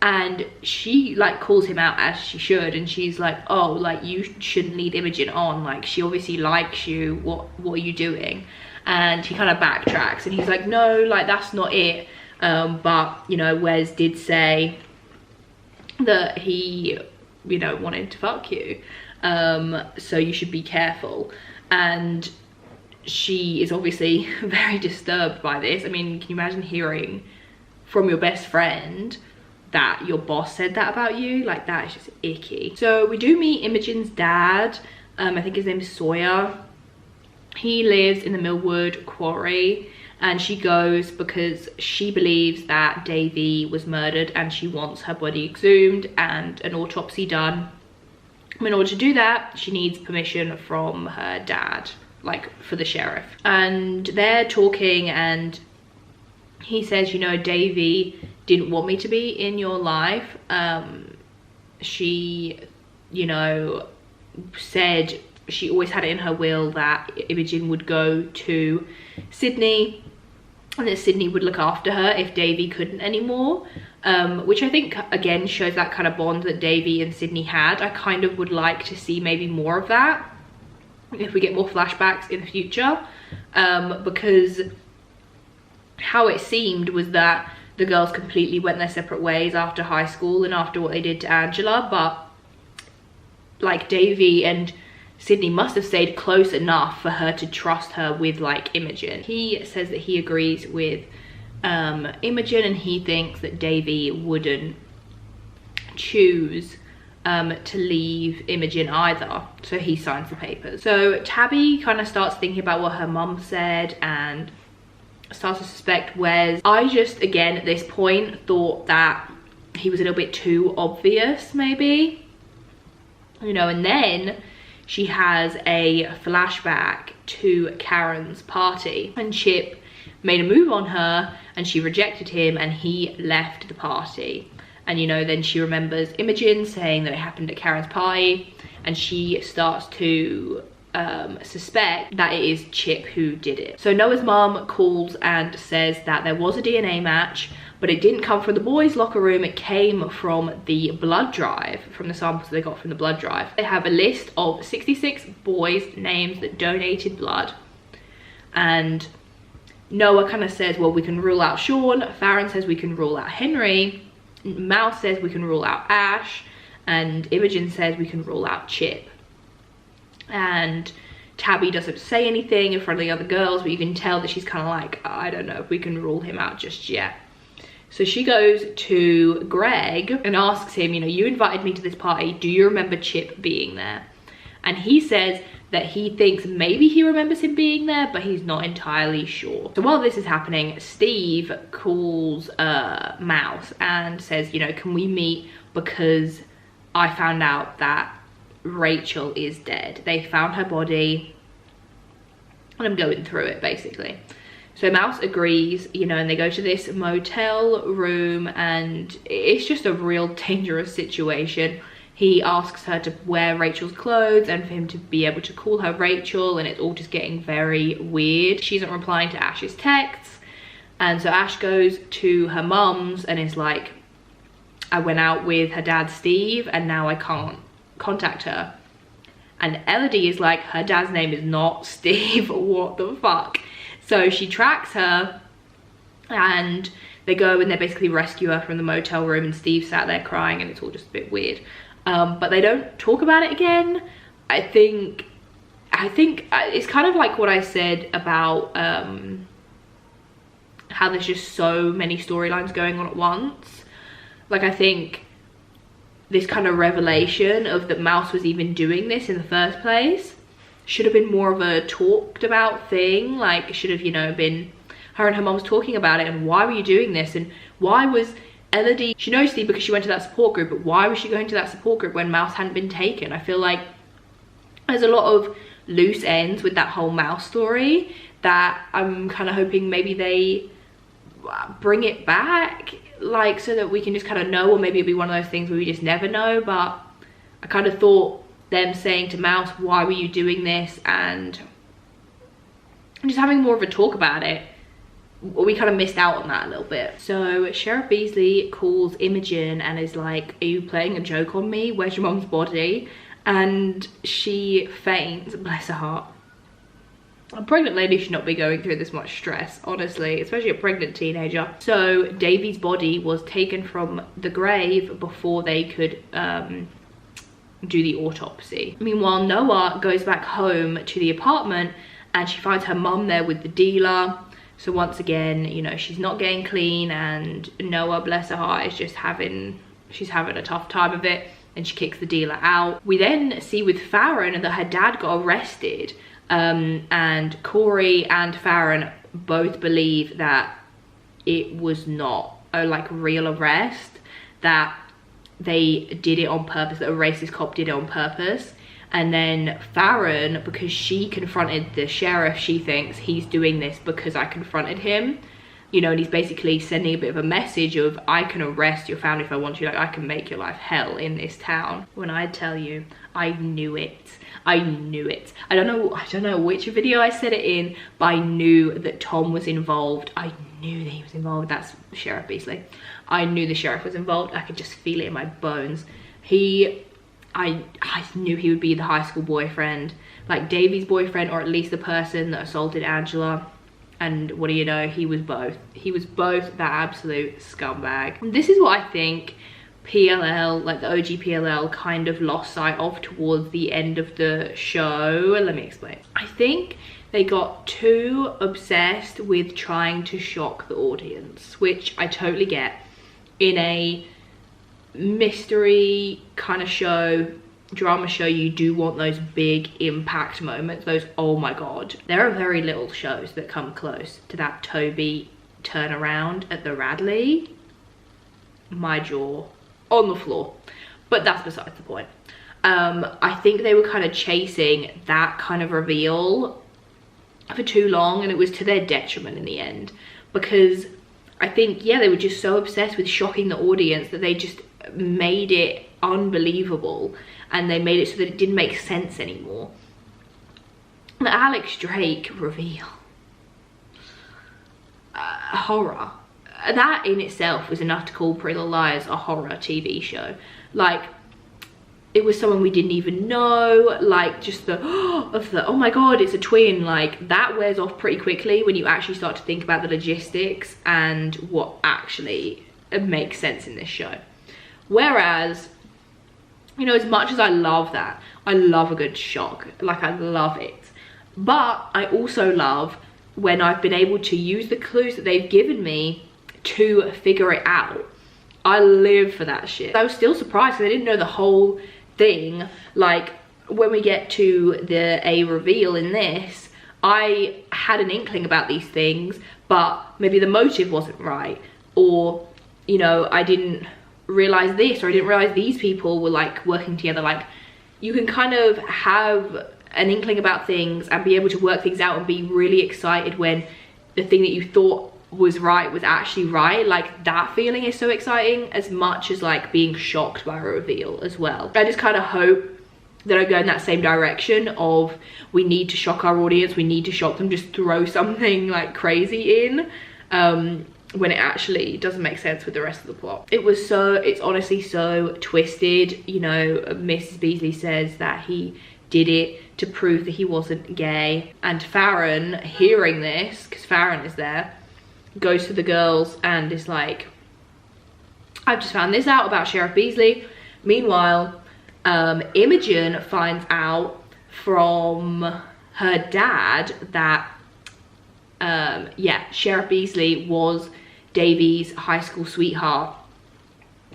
and she like calls him out, as she should, and she's like, oh, like, you shouldn't lead Imogen on, like, she obviously likes you, what are you doing? And he kind of backtracks and he's like, no, like, that's not it. But, you know, Wes did say that he, you know, wanted to fuck you, so you should be careful. And she is obviously very disturbed by this. I mean, can you imagine hearing from your best friend that your boss said that about you? Like, that is just icky. So we do meet Imogen's dad. I think his name is Sawyer. He lives in the Millwood quarry, and she goes because she believes that Davy was murdered and she wants her body exhumed and an autopsy done. In order to do that, she needs permission from her dad, like, for the sheriff. And they're talking, and he says, you know, Davy didn't want me to be in your life. She, you know, said she always had it in her will that Imogen would go to Sydney and that Sydney would look after her if Davy couldn't anymore, which I think again shows that kind of bond that Davy and Sydney had. I kind of would like to see maybe more of that if we get more flashbacks in the future, because how it seemed was that the girls completely went their separate ways after high school and after what they did to Angela, but like Davy and Sydney must have stayed close enough for her to trust her with like Imogen. He says that he agrees with Imogen, and he thinks that Davy wouldn't choose to leave Imogen either, so he signs the papers. So Tabby kind of starts thinking about what her mum said and starts to suspect Wes. I just, again, at this point thought that he was a little bit too obvious, maybe, you know. And then she has a flashback to Karen's party, and Chip made a move on her and she rejected him and he left the party. And you know, then she remembers Imogen saying that it happened at Karen's party, and she starts to suspect that it is Chip who did it. So Noah's mum calls and says that there was a DNA match, but it didn't come from the boys' locker room, it came from the blood drive, from the samples they got from the blood drive. They have a list of 66 boys' names that donated blood, and Noah kind of says, well, we can rule out Sean. Farron says we can rule out Henry. Mouse says we can rule out Ash, and Imogen says we can rule out Chip. And Tabby doesn't say anything in front of the other girls, but you can tell that she's kind of like, I don't know if we can rule him out just yet. So she goes to Greg and asks him, you know, you invited me to this party, do you remember Chip being there? And he says that he thinks maybe he remembers him being there, but he's not entirely sure. So while this is happening, Steve calls Mouse and says, you know, can we meet, because I found out that Rachel is dead. They found her body and I'm going through it basically. So Mouse agrees, you know, and they go to this motel room, and it's just a real dangerous situation. He asks her to wear Rachel's clothes and for him to be able to call her Rachel, and it's all just getting very weird. She isn't replying to Ash's texts, and so Ash goes to her mum's and is like, I went out with her dad Steve and now I can't contact her. And Elodie is like, her dad's name is not Steve, what the fuck? So she tracks her and they go and they basically rescue her from the motel room, and Steve sat there crying, and it's all just a bit weird. But they don't talk about it again. I think it's kind of like what I said about how there's just so many storylines going on at once. Like, I think this kind of revelation of that Mouse was even doing this in the first place should have been more of a talked about thing. Like, it should have, you know, been her and her mom was talking about it, and why were you doing this, and why was Elodie, she knows Steve because she went to that support group, but why was she going to that support group when Mouse hadn't been taken? I feel like there's a lot of loose ends with that whole Mouse story that I'm kind of hoping maybe they bring it back, like, so that we can just kind of know, or maybe it'll be one of those things where we just never know. But I kind of thought them saying to Mouse, why were you doing this, and just having more of a talk about it, we kind of missed out on that a little bit. So Sheriff Beasley calls Imogen and is like, are you playing a joke on me? Where's your mom's body? And she faints, bless her heart. A pregnant lady should not be going through this much stress, honestly, especially a pregnant teenager. So Davy's body was taken from the grave before they could do the autopsy. Meanwhile, Noah goes back home to the apartment and she finds her mum there with the dealer. So once again, you know, she's not getting clean, and Noah, bless her heart, is just she's having a tough time of it, and she kicks the dealer out. We then see with Farron that her dad got arrested, and Corey and Farron both believe that it was not a like real arrest, that they did it on purpose, that a racist cop did it on purpose. And then Farron, because she confronted the sheriff, she thinks he's doing this because I confronted him. you know, and he's basically sending a bit of a message of, I can arrest your family if I want to, like, I can make your life hell in this town. When I tell you, I knew it. I knew it. I don't know which video I said it in, but I knew that Tom was involved. I knew that he was involved. That's Sheriff Beasley. I knew the sheriff was involved. I could just feel it in my bones. I knew he would be the high school boyfriend, like Davy's boyfriend, or at least the person that assaulted Angela. And what do you know, he was both. He was both that absolute scumbag. And this is what I think PLL, like the OG PLL, kind of lost sight of towards the end of the show. Let me explain. I think they got too obsessed with trying to shock the audience, which I totally get. In a mystery kind of show, drama show, you do want those big impact moments, those oh my god. There are very little shows that come close to that Toby turnaround at the Radley. My jaw on the floor, but that's besides the point. I think they were kind of chasing that kind of reveal for too long, and it was to their detriment in the end, because I think, yeah, they were just so obsessed with shocking the audience that they just made it unbelievable, and they made it so that it didn't make sense anymore. The Alex Drake reveal, horror. That in itself was enough to call Pretty Little Liars a horror TV show. Like, it was someone we didn't even know, like just the oh my god, it's a twin. Like, that wears off pretty quickly when you actually start to think about the logistics and what actually makes sense in this show. Whereas, you know, as much as I love that, I love a good shock, like I love it, but I also love when I've been able to use the clues that they've given me to figure it out. I live for that shit. I was still surprised because I didn't know the whole thing. Like, when we get to the A reveal in this, I had an inkling about these things, but maybe the motive wasn't right, or, you know, I didn't realize this, or I didn't realize these people were like working together. Like, you can kind of have an inkling about things and be able to work things out and be really excited when the thing that you thought was right was actually right. Like, that feeling is so exciting, as much as like being shocked by a reveal as well. I just kind of hope that I go in that same direction of, we need to shock our audience, we need to shock them, just throw something like crazy in when it actually doesn't make sense with the rest of the plot. It's honestly so twisted. You know, Mrs. Beasley says that he did it to prove that he wasn't gay, and Farron, hearing this, because Farron is there, goes to the girls and is like, I've just found this out about Sheriff Beasley. Meanwhile, Imogen finds out from her dad that yeah, Sheriff Beasley was Davy's high school sweetheart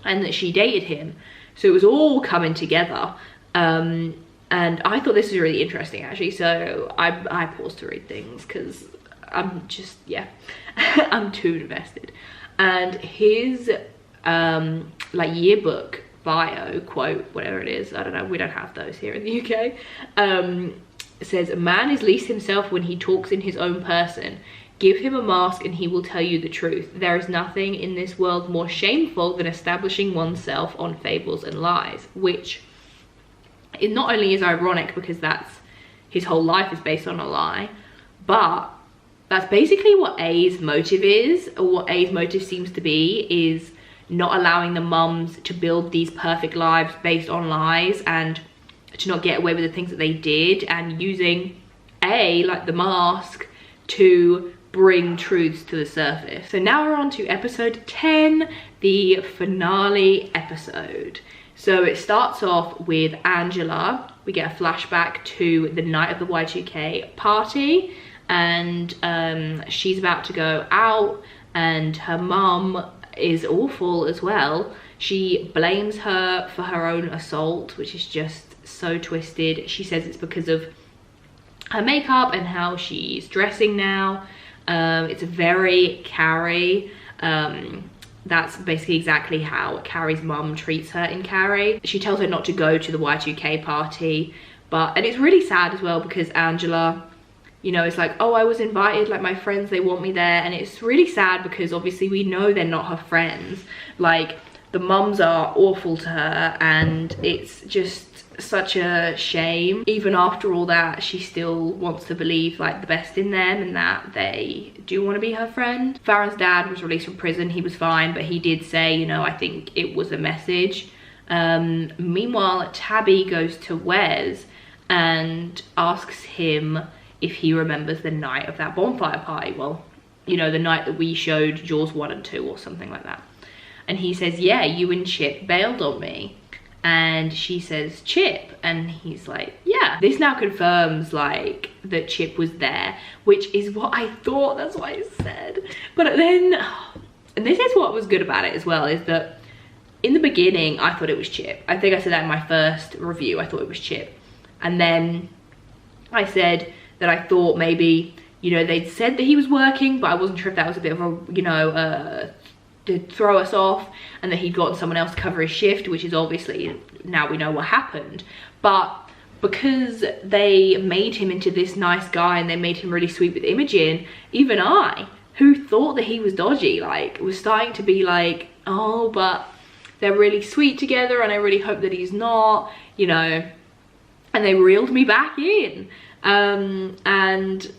and that she dated him. So it was all coming together. And I thought this was really interesting, actually. So I paused to read things because I'm just, yeah, I'm too invested. And his like yearbook bio quote, whatever it is, I don't know, we don't have those here in the UK, says, "A man is least himself when he talks in his own person. Give him a mask and he will tell you the truth. There is nothing in this world more shameful than establishing oneself on fables and lies," which it not only is ironic because that's his whole life is based on a lie, but that's basically what A's motive is, or what A's motive seems to be, is not allowing the mums to build these perfect lives based on lies and to not get away with the things that they did, and using A, like the mask, to bring truths to the surface. So now we're on to episode 10, the finale episode. So it starts off with Angela. We get a flashback to the night of the Y2K party, and she's about to go out, and her mum is awful as well. She blames her for her own assault, which is just so twisted. She says it's because of her makeup and how she's dressing now. It's very Carrie. That's basically exactly how Carrie's mum treats her in Carrie. She tells her not to go to the Y2K party, and it's really sad as well because Angela you know, it's like, oh, I was invited, like my friends, they want me there. And it's really sad because obviously we know they're not her friends. Like, the mums are awful to her, and it's just such a shame. Even after all that, she still wants to believe like the best in them and that they do want to be her friend. Farron's dad was released from prison. He was fine, but he did say, you know, I think it was a message. Meanwhile, Tabby goes to Wes and asks him if he remembers the night of that bonfire party. Well, you know, the night that we showed Jaws 1 and 2 or something like that. And he says, yeah, you and Chip bailed on me. And she says, Chip? And he's like, yeah. This now confirms like that Chip was there, which is what I thought, that's what I said. But then, and this is what was good about it as well, is that in the beginning, I thought it was Chip. I think I said that in my first review, I thought it was Chip. And then I said that I thought maybe, you know, they'd said that he was working, but I wasn't sure if that was a bit of a, you know, to throw us off, and that he'd gotten someone else to cover his shift, which is obviously, now we know what happened. But because they made him into this nice guy and they made him really sweet with Imogen, even I, who thought that he was dodgy, like, was starting to be like, oh, but they're really sweet together and I really hope that he's not, you know. And they reeled me back in. And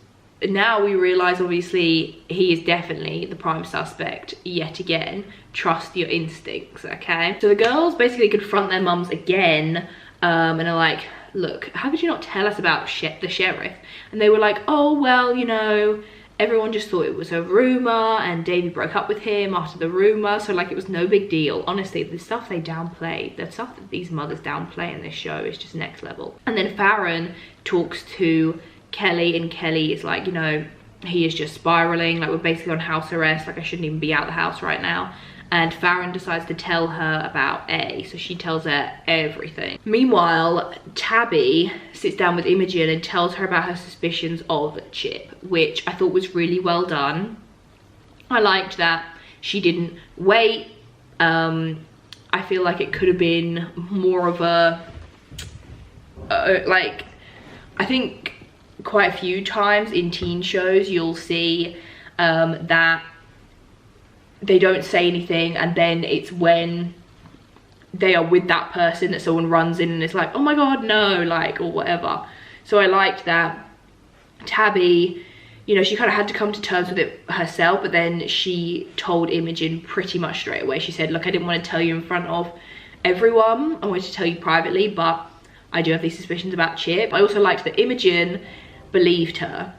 now we realise, obviously, he is definitely the prime suspect yet again. Trust your instincts, okay? So the girls basically confront their mums again, and are like, look, how could you not tell us about the sheriff? And they were like, oh, well, you know, everyone just thought it was a rumour, and Davey broke up with him after the rumour, so like it was no big deal. Honestly, the stuff they downplay, the stuff that these mothers downplay in this show is just next level. And then Farron talks to Kelly, and Kelly is like, you know, he is just spiraling, like we're basically on house arrest, like I shouldn't even be out of the house right now. And Farron decides to tell her about A, so she tells her everything. Meanwhile, Tabby sits down with Imogen and tells her about her suspicions of Chip, which I thought was really well done. I liked that she didn't wait. I feel like it could have been more of a, like, I think quite a few times in teen shows you'll see that they don't say anything, and then it's when they are with that person that someone runs in and it's like, oh my god, no, like, or whatever. So I liked that Tabby, you know, she kind of had to come to terms with it herself, but then she told Imogen pretty much straight away. She said, look, I didn't want to tell you in front of everyone, I wanted to tell you privately, but I do have these suspicions about Chip. I also liked that Imogen believed her.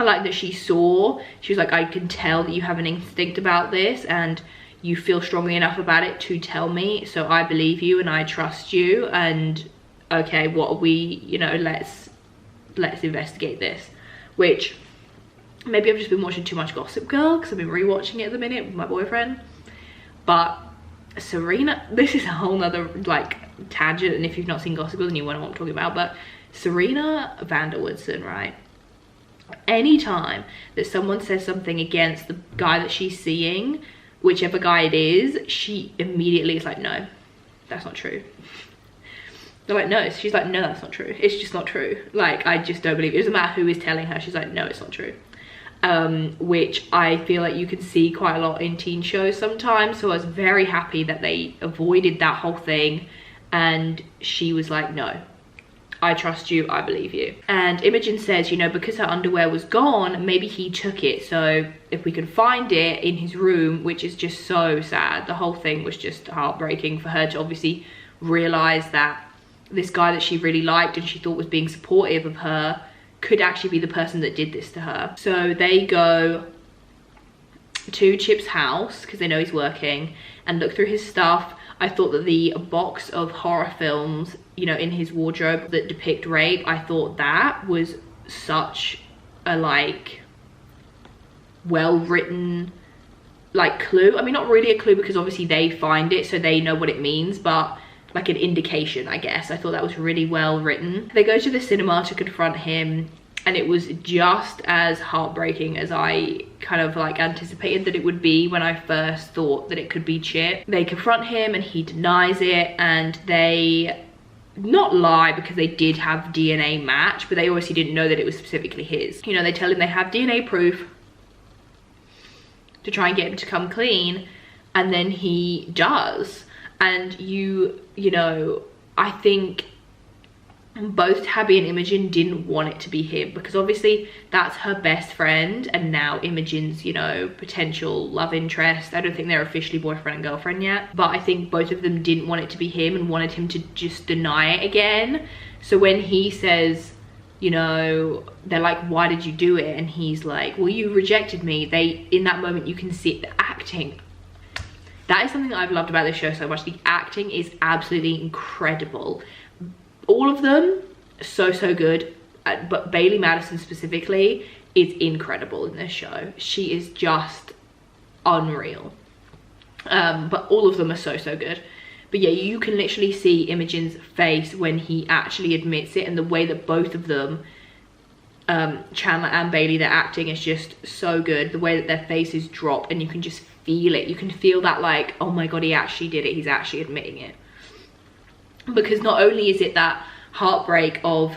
I like that she was like, I can tell that you have an instinct about this and you feel strongly enough about it to tell me, so I believe you and I trust you, and okay, what are we, you know, let's investigate this. Which, maybe I've just been watching too much Gossip Girl because I've been rewatching it at the minute with my boyfriend. But Serena, this is a whole nother like tangent, and if you've not seen Gossip Girl then you won't know what I'm talking about, but Serena Vanderwoodson, right? Anytime that someone says something against the guy that she's seeing, whichever guy it is, she immediately is like, no, that's not true. They're like, no. She's like, no, that's not true. It's just not true. Like, I just don't believe it. It doesn't matter who is telling her. She's like, no, it's not true. Which I feel like you can see quite a lot in teen shows sometimes. So I was very happy that they avoided that whole thing. And she was like, no, I trust you, I believe you. And Imogen says, you know, because her underwear was gone, maybe he took it. So if we could find it in his room, which is just so sad. The whole thing was just heartbreaking for her to obviously realize that this guy that she really liked and she thought was being supportive of her could actually be the person that did this to her. So they go to Chip's house because they know he's working and look through his stuff. I thought that the box of horror films, you know, in his wardrobe that depict rape, I thought that was such a like well written like clue. I mean, not really a clue because obviously they find it so they know what it means, but like an indication, I guess. I thought that was really well written. They go to the cinema to confront him, and it was just as heartbreaking as I kind of like anticipated that it would be when I first thought that it could be Chip. They confront him and he denies it, and they not lie, because they did have DNA match, but they obviously didn't know that it was specifically his. You know, they tell him they have DNA proof to try and get him to come clean, and then he does. And you know, I think both Tabby and Imogen didn't want it to be him, because obviously that's her best friend, and now Imogen's, you know, potential love interest. I don't think they're officially boyfriend and girlfriend yet, but I think both of them didn't want it to be him and wanted him to just deny it again. So when he says, you know, they're like, why did you do it? And he's like, well, you rejected me. In that moment, you can see the acting. That is something that I've loved about this show so much. The acting is absolutely incredible. All of them, so good, but Bailey Madison specifically is incredible in this show. She is just unreal. But all of them are so good. But yeah, you can literally see Imogen's face when he actually admits it, and the way that both of them, Chandler and Bailey, their acting is just so good. The way that their faces drop, and you can just feel it. You can feel that, like, oh my god, he actually did it. He's actually admitting it. Because not only is it that heartbreak of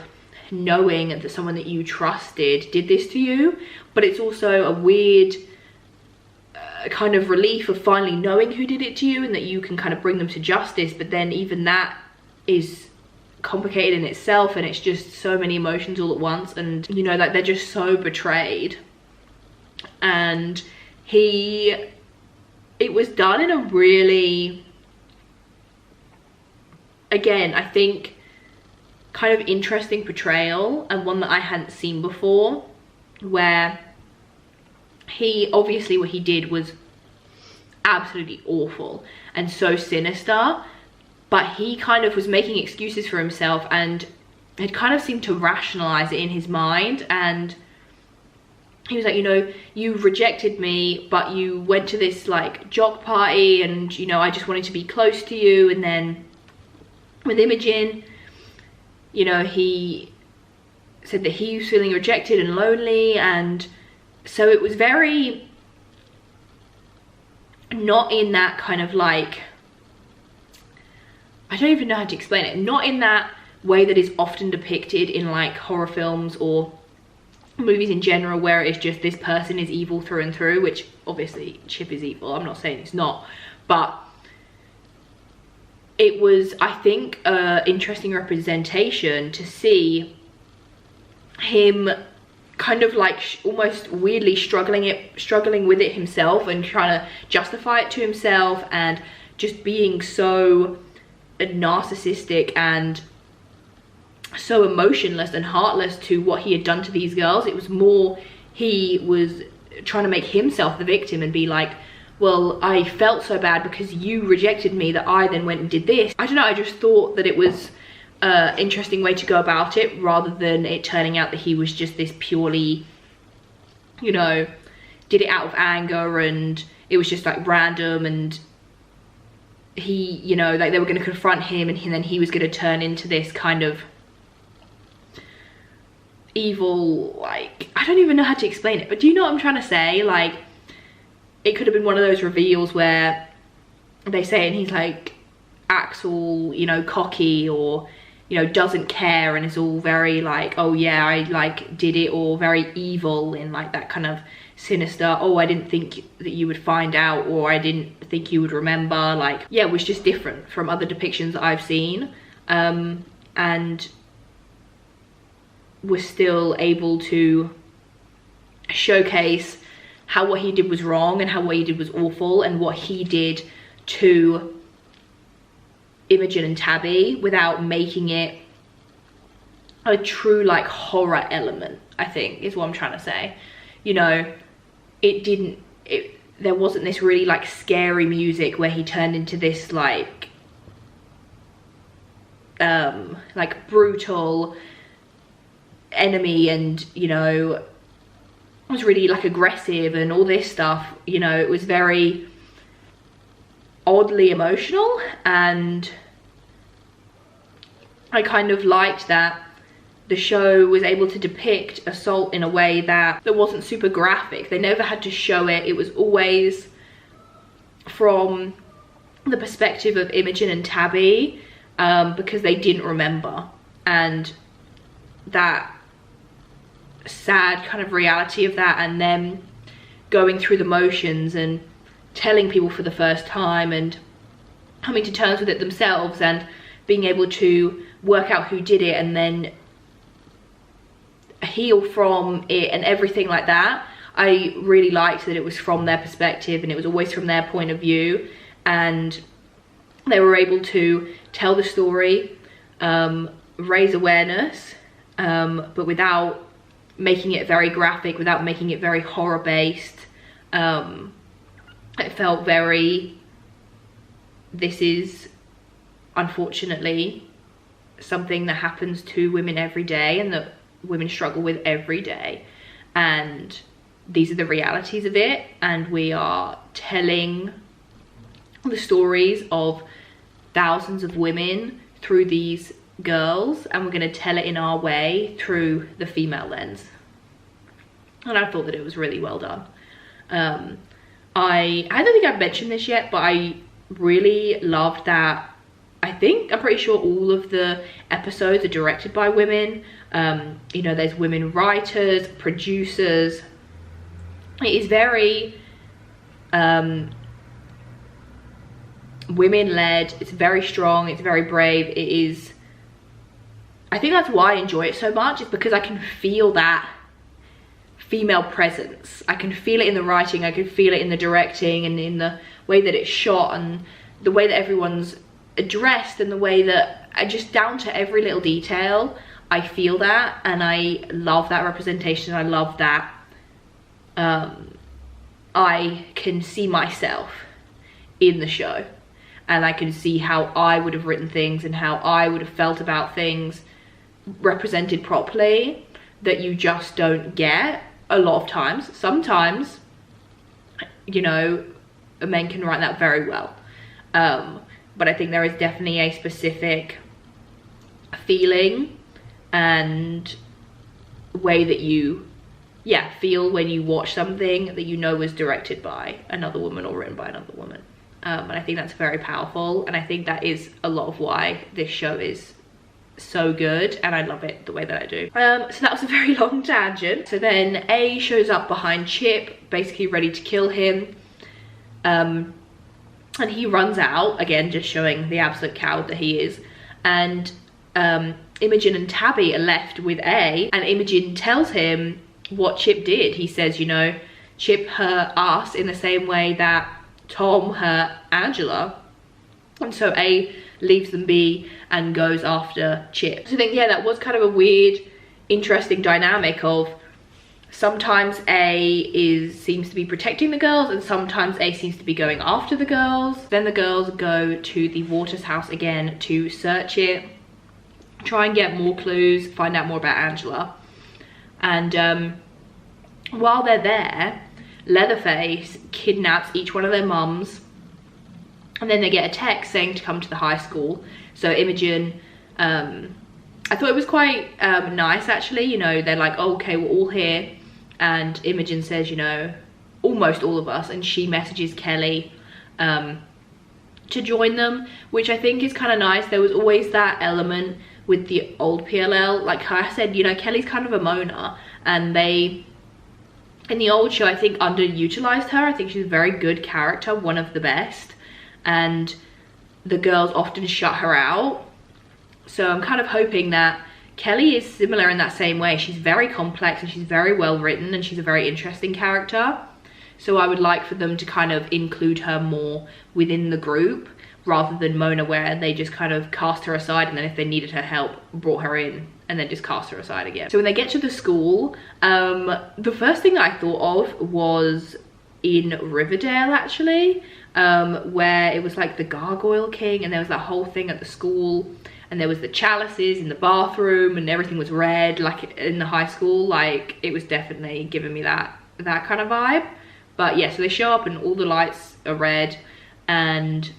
knowing that someone that you trusted did this to you, but it's also a weird kind of relief of finally knowing who did it to you, and that you can kind of bring them to justice. But then even that is complicated in itself, and it's just so many emotions all at once, and you know, like, they're just so betrayed. And it was done in a really, again, I think, kind of interesting portrayal, and one that I hadn't seen before, where obviously what he did was absolutely awful and so sinister, but he kind of was making excuses for himself and had kind of seemed to rationalize it in his mind. And he was like, you know, you rejected me, but you went to this like jock party, and you know, I just wanted to be close to you. And then with Imogen, you know, he said that he was feeling rejected and lonely, and so it was very not in that kind of like, I don't even know how to explain it, not in that way that is often depicted in like horror films or movies in general, where it's just this person is evil through and through, which obviously Chip is evil, I'm not saying it's not, but it was, I think, an interesting representation to see him kind of like almost weirdly struggling with it himself, and trying to justify it to himself, and just being so narcissistic and so emotionless and heartless to what he had done to these girls. It was more, he was trying to make himself the victim and be like, well, I felt so bad because you rejected me that I then went and did this. I don't know, I just thought that it was an interesting way to go about it, rather than it turning out that he was just this purely, you know, did it out of anger, and it was just like random, and he, you know, like they were going to confront him, and then he was going to turn into this kind of evil, like, I don't even know how to explain it, but do you know what I'm trying to say? Like, it could have been one of those reveals where they say, and he's like, acts all, you know, cocky, or, you know, doesn't care, and is all very like, oh yeah, I like did it, or very evil in like that kind of sinister, oh, I didn't think that you would find out, or I didn't think you would remember. Like, yeah, it was just different from other depictions that I've seen, and was still able to showcase how what he did was wrong, and how what he did was awful, and what he did to Imogen and Tabby, without making it a true like horror element, I think is what I'm trying to say. You know, there wasn't this really like scary music where he turned into this like brutal enemy, and, you know, was really like aggressive and all this stuff. You know, it was very oddly emotional, and I kind of liked that the show was able to depict assault in a way that wasn't super graphic. They never had to show it. It was always from the perspective of Imogen and Tabby, because they didn't remember, and that sad kind of reality of that, and them going through the motions and telling people for the first time and coming to terms with it themselves and being able to work out who did it and then heal from it and everything like that. I really liked that it was from their perspective and it was always from their point of view, and they were able to tell the story, raise awareness, but without making it very graphic, without making it very horror based. It felt very, this is unfortunately something that happens to women every day and that women struggle with every day, and these are the realities of it, and we are telling the stories of thousands of women through these girls, and we're going to tell it in our way through the female lens. And I thought that it was really well done. I don't think I've mentioned this yet, but I really loved that. I'm pretty sure all of the episodes are directed by women. You know, there's women writers, producers. It is very women-led. It's very strong. It's very brave. It is, I think that's why I enjoy it so much, is because I can feel that female presence. I can feel it in the writing, I can feel it in the directing, and in the way that it's shot, and the way that everyone's dressed, and the way that, just down to every little detail, I feel that, and I love that representation. I love that I can see myself in the show, and I can see how I would have written things and how I would have felt about things represented properly, that you just don't get a lot of times. Sometimes, you know, men can write that very well, but I think there is definitely a specific feeling and way that you feel when you watch something that you know was directed by another woman or written by another woman, and I think that's very powerful, and I think that is a lot of why this show is so good, and I love it the way that I do. So that was a very long tangent. So then A shows up behind Chip, basically ready to kill him, and he runs out again, just showing the absolute coward that he is, and Imogen and Tabby are left with A, and Imogen tells him what Chip did. He says, you know, Chip hurt us in the same way that Tom hurt Angela, and so A leaves them be and goes after Chip. So I think, yeah, that was kind of a weird, interesting dynamic of sometimes A seems to be protecting the girls, and sometimes A seems to be going after the girls. Then the girls go to the Waters house again to search it, try and get more clues, find out more about Angela. And while they're there, Leatherface kidnaps each one of their mums, and then they get a text saying to come to the high school. So Imogen, I thought it was quite nice actually, you know, they're like, oh, okay, we're all here, and Imogen says, you know, almost all of us, and she messages Kelly to join them, which I think is kind of nice. There was always that element with the old PLL, like I said, you know, Kelly's kind of a moaner, and they, in the old show, I think underutilized her. I think she's a very good character, one of the best, and the girls often shut her out. So I'm kind of hoping that Kelly is similar in that same way. She's very complex and she's very well written, and she's a very interesting character. So I would like for them to kind of include her more within the group, rather than Mona, where they just kind of cast her aside, and then if they needed her help, brought her in and then just cast her aside again. So when they get to the school, the first thing I thought of was in Riverdale actually, where it was like the Gargoyle King, and there was that whole thing at the school, and there was the chalices in the bathroom, and everything was red, like in the high school. Like, it was definitely giving me that kind of vibe. But yeah, so they show up and all the lights are red, and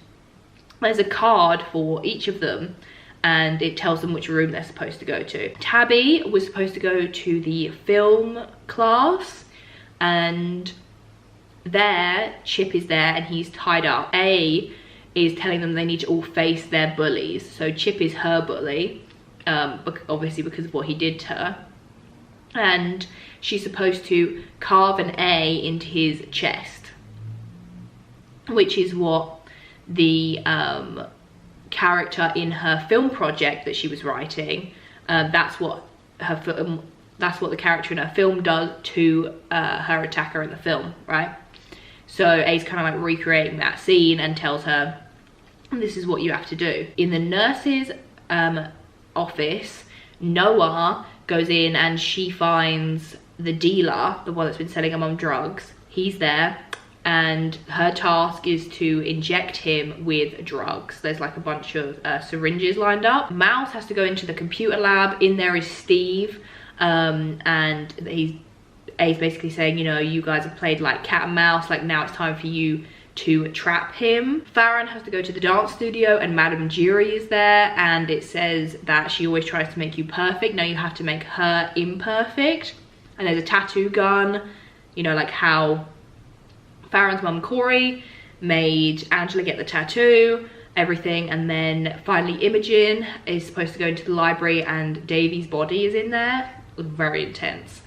there's a card for each of them, and it tells them which room they're supposed to go to. Tabby was supposed to go to the film class, and there Chip is there and he's tied up. A is telling them they need to all face their bullies. So Chip is her bully, obviously because of what he did to her. And she's supposed to carve an A into his chest, which is what the character in her film project that she was writing, that's what the character in her film does to her attacker in the film, right? So A's kind of like recreating that scene and tells her, this is what you have to do. In the nurse's office, Noah goes in and she finds the dealer, the one that's been selling her mum drugs. He's there, and her task is to inject him with drugs. There's like a bunch of syringes lined up. Mouse has to go into the computer lab. In there is Steve, and A's basically saying, you know, you guys have played like cat and mouse, like now it's time for you to trap him. Farron has to go to the dance studio, and Madame Jury is there, and it says that she always tries to make you perfect. Now you have to make her imperfect. And there's a tattoo gun, you know, like how Farron's mum Corey made Angela get the tattoo, everything. And then finally Imogen is supposed to go into the library and Davy's body is in there. It was very intense.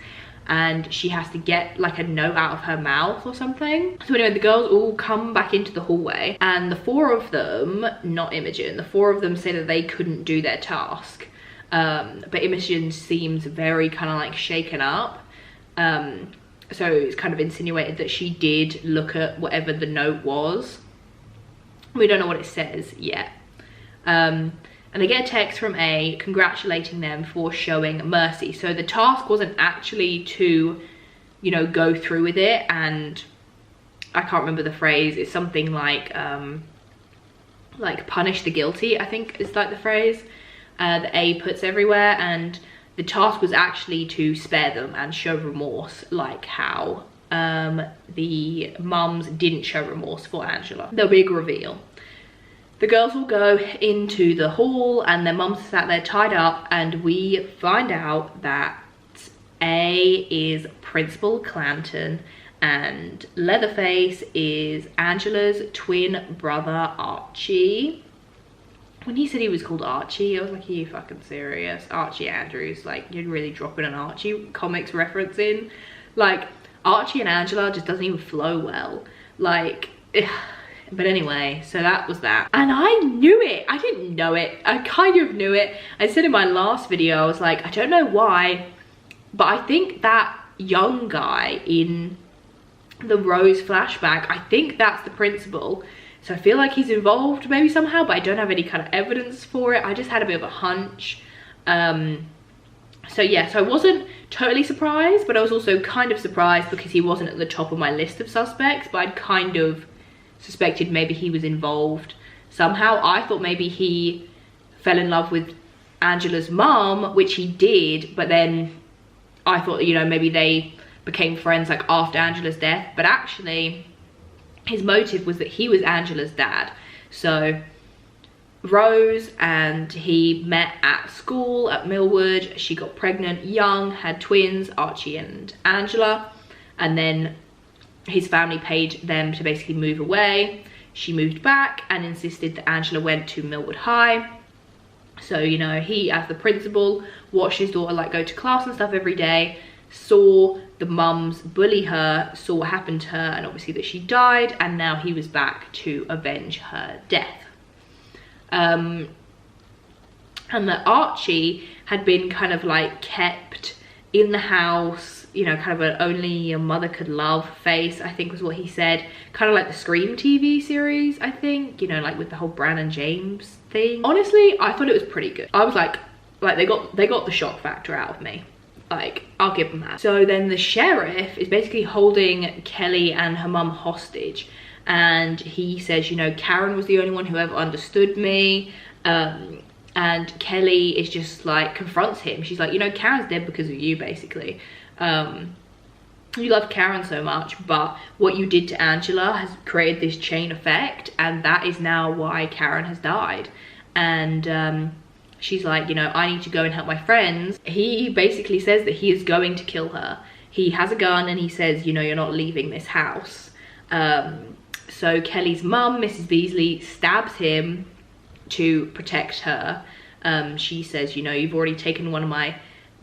And she has to get like a note out of her mouth or something. So anyway, the girls all come back into the hallway, and the four of them, not Imogen, the four of them say that they couldn't do their task. But Imogen seems very kind of like shaken up. So it's kind of insinuated that she did look at whatever the note was. We don't know what it says yet. And they get a text from A congratulating them for showing mercy. So the task wasn't actually to, you know, go through with it. And I can't remember the phrase. It's something like punish the guilty, I think is like the phrase that A puts everywhere. And the task was actually to spare them and show remorse, like how the mums didn't show remorse for Angela. The big reveal. The girls will go into the hall and their mums sat there tied up, and we find out that A is Principal Clanton and Leatherface is Angela's twin brother Archie. When he said he was called Archie, I was like, are you fucking serious? Archie Andrews, like, you're really dropping an Archie comics reference in. Like, Archie and Angela just doesn't even flow well. Like, but anyway, so that was that. And I knew it. I didn't know it. I kind of knew it. I said in my last video, I was like, I don't know why, but I think that young guy in the Rose flashback, I think that's the principal. So I feel like he's involved maybe somehow, but I don't have any kind of evidence for it. I just had a bit of a hunch. So yeah, so I wasn't totally surprised, but I was also kind of surprised because he wasn't at the top of my list of suspects, but I'd kind of suspected maybe he was involved somehow. I thought maybe he fell in love with Angela's mum, which he did, but then I thought, you know, maybe they became friends like after Angela's death, but actually his motive was that he was Angela's dad. So Rose and he met at school at Millwood. She got pregnant young, had twins, Archie and Angela, and then his family paid them to basically move away. She moved back and insisted that Angela went to Millwood High. So, you know, he as the principal watched his daughter like go to class and stuff every day, saw the mums bully her, saw what happened to her, and obviously that she died, and now he was back to avenge her death. And that Archie had been kind of like kept in the house, you know, kind of an only a mother could love face, I think was what he said. Kind of like the Scream TV series, I think, you know, like with the whole Bran and James thing. Honestly, I thought it was pretty good. I was like they got the shock factor out of me. Like, I'll give them that. So then the sheriff is basically holding Kelly and her mum hostage. And he says, you know, Karen was the only one who ever understood me. And Kelly is just like, confronts him. She's like, you know, Karen's dead because of you, basically. You love Karen so much, but what you did to Angela has created this chain effect, and that is now why Karen has died. And she's like, you know, I need to go and help my friends. He basically says that he is going to kill her. He has a gun and he says, you know, you're not leaving this house. So Kelly's mum, Mrs. Beasley, stabs him to protect her. She says, you know, you've already taken one of my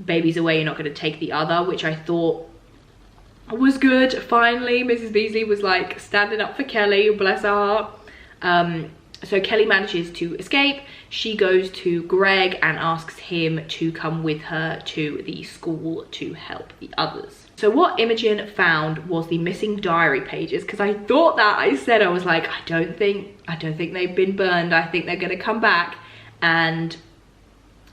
babies away, you're not going to take the other, which I thought was good. Finally, Mrs. Beasley was like standing up for Kelly, bless her heart. So Kelly manages to escape. She goes to Greg and asks him to come with her to the school to help the others. So what Imogen found was the missing diary pages, because I thought that, I was like, I don't think they've been burned. I think they're gonna come back. And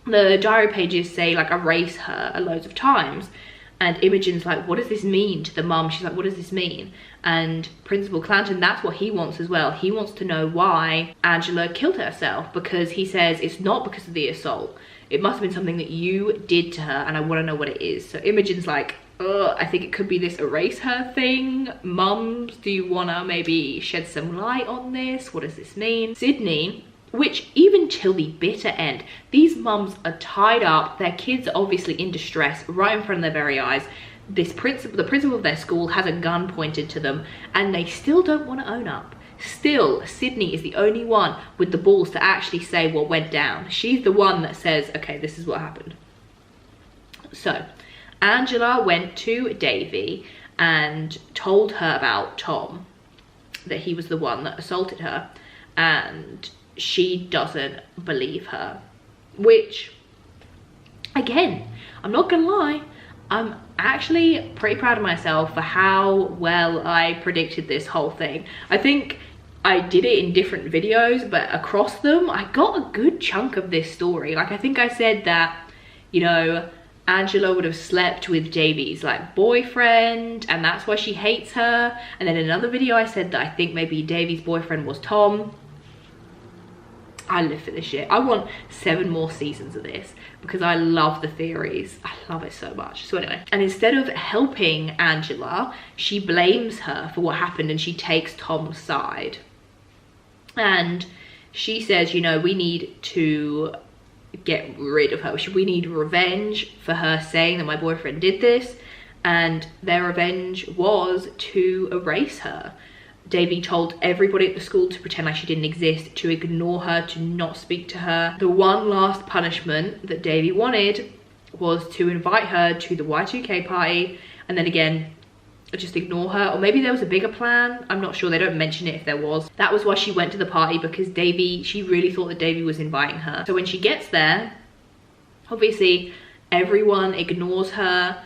the diary pages say like erase her loads of times. And Imogen's like, what does this mean to the mum? She's like, what does this mean? And Principal Clanton, that's what he wants as well. He wants to know why Angela killed herself, because he says it's not because of the assault. It must have been something that you did to her, and I want to know what it is. So Imogen's like, I think it could be this erase her thing. Mums, do you want to maybe shed some light on this? What does this mean? Sydney, which even till the bitter end, these mums are tied up, their kids are obviously in distress right in front of their very eyes. The principal of their school has a gun pointed to them, and they still don't want to own up. Still, Sydney is the only one with the balls to actually say what went down. She's the one that says, okay, this is what happened. So Angela went to Davy and told her about Tom, that he was the one that assaulted her, and she doesn't believe her, which, again, I'm not gonna lie, I'm actually pretty proud of myself for how well I predicted this whole thing. I think I did it in different videos, but across them, I got a good chunk of this story. Like, I think I said that, you know, Angela would have slept with Davy's like boyfriend, and that's why she hates her. And then in another video, I said that I think maybe Davy's boyfriend was Tom. I live for this shit. I want 7 more seasons of this because I love the theories. I love it so much. So anyway, and instead of helping Angela, she blames her for what happened and she takes Tom's side. And she says, you know, we need to get rid of her. We need revenge for her saying that my boyfriend did this. And their revenge was to erase her. Davy told everybody at the school to pretend like she didn't exist, to ignore her, to not speak to her. The one last punishment that Davy wanted was to invite her to the Y2K party, and then again, just ignore her. Or maybe there was a bigger plan. I'm not sure. They don't mention it if there was. That was why she went to the party, because she really thought that Davy was inviting her. So when she gets there, obviously everyone ignores her.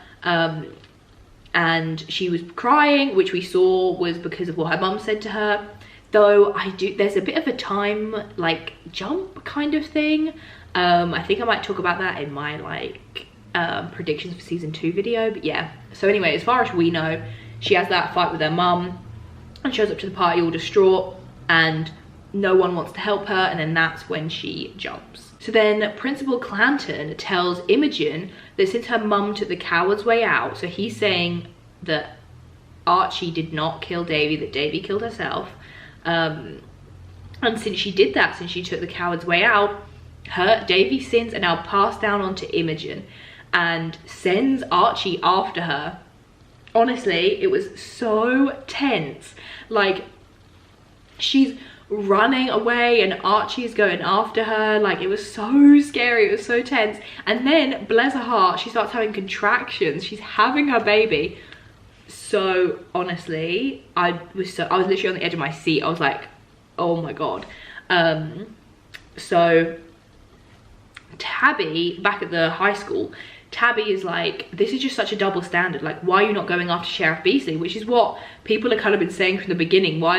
And she was crying, which we saw was because of what her mum said to her. Though there's a bit of a time like jump kind of thing. I think I might talk about that in my like predictions for season 2 video, but yeah. So anyway, as far as we know, she has that fight with her mum and shows up to the party all distraught, and no one wants to help her, and then that's when she jumps. So then Principal Clanton tells Imogen that since her mum took the coward's way out, so he's saying that Archie did not kill Davy, that Davy killed herself. And since she did that, since she took the coward's way out, Davy's sins are now passed down onto Imogen, and sends Archie after her. Honestly, it was so tense. Like, she's running away and Archie's going after her. Like, it was so scary, it was so tense. And then, bless her heart, she starts having contractions. She's having her baby. So honestly, I was literally on the edge of my seat. I was like, oh my god. So Tabby, back at the high school, Tabby is like, this is just such a double standard. Like, why are you not going after Sheriff Beasley? Which is what people have kind of been saying from the beginning. Why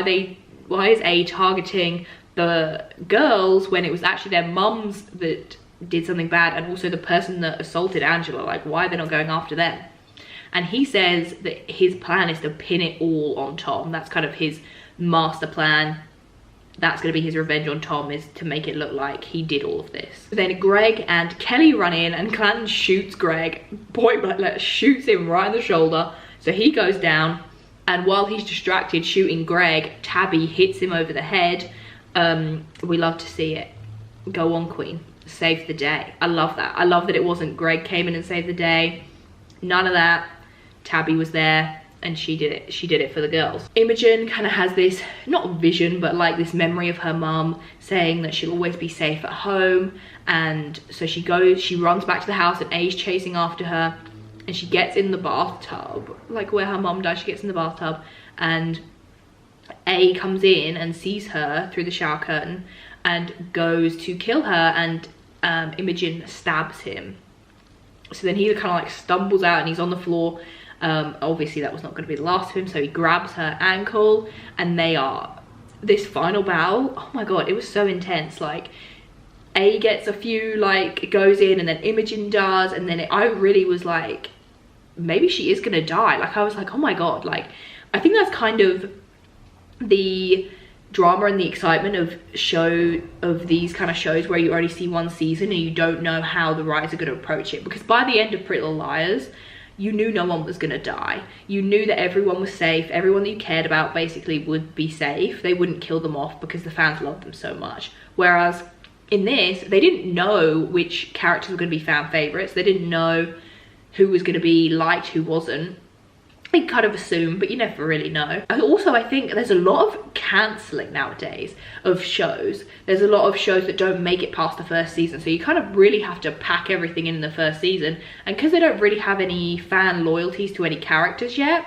is A targeting the girls when it was actually their mums that did something bad, and also the person that assaulted Angela? Like, why are they not going after them? And he says that his plan is to pin it all on Tom. That's kind of his master plan. That's going to be his revenge on Tom, is to make it look like he did all of this. Then Greg and Kelly run in, and Clanton shoots Greg, point blank, shoots him right in the shoulder. So he goes down, and while he's distracted shooting Greg, Tabby hits him over the head. We love to see it. Go on, Queen. Save the day. I love that. I love that it wasn't Greg came in and saved the day. None of that. Tabby was there and she did it for the girls. Imogen kind of has this, not vision, but like this memory of her mum saying that she'll always be safe at home. And so she runs back to the house, and A's chasing after her, and she gets in the bathtub, like where her mum died. She gets in the bathtub, and A comes in and sees her through the shower curtain and goes to kill her, and Imogen stabs him. So then he kind of like stumbles out and he's on the floor. Obviously that was not going to be the last of him, so he grabs her ankle, and they are this final battle. Oh my god, it was so intense. Like, A gets a few, like, goes in, and then Imogen does, and then I really was like, maybe she is gonna die. Like, I was like, oh my god. Like, I think that's kind of the drama and the excitement of these kind of shows where you only see one season and you don't know how the writers are going to approach it, because by the end of Pretty Little Liars, you knew no one was going to die. You knew that everyone was safe. Everyone that you cared about basically would be safe. They wouldn't kill them off because the fans loved them so much. Whereas in this, they didn't know which characters were going to be fan favorites. They didn't know who was going to be liked, who wasn't. They kind of assume, but you never really know. Also, I think there's a lot of cancelling nowadays of shows. There's a lot of shows that don't make it past the first season, so you kind of really have to pack everything in the first season. And because they don't really have any fan loyalties to any characters yet,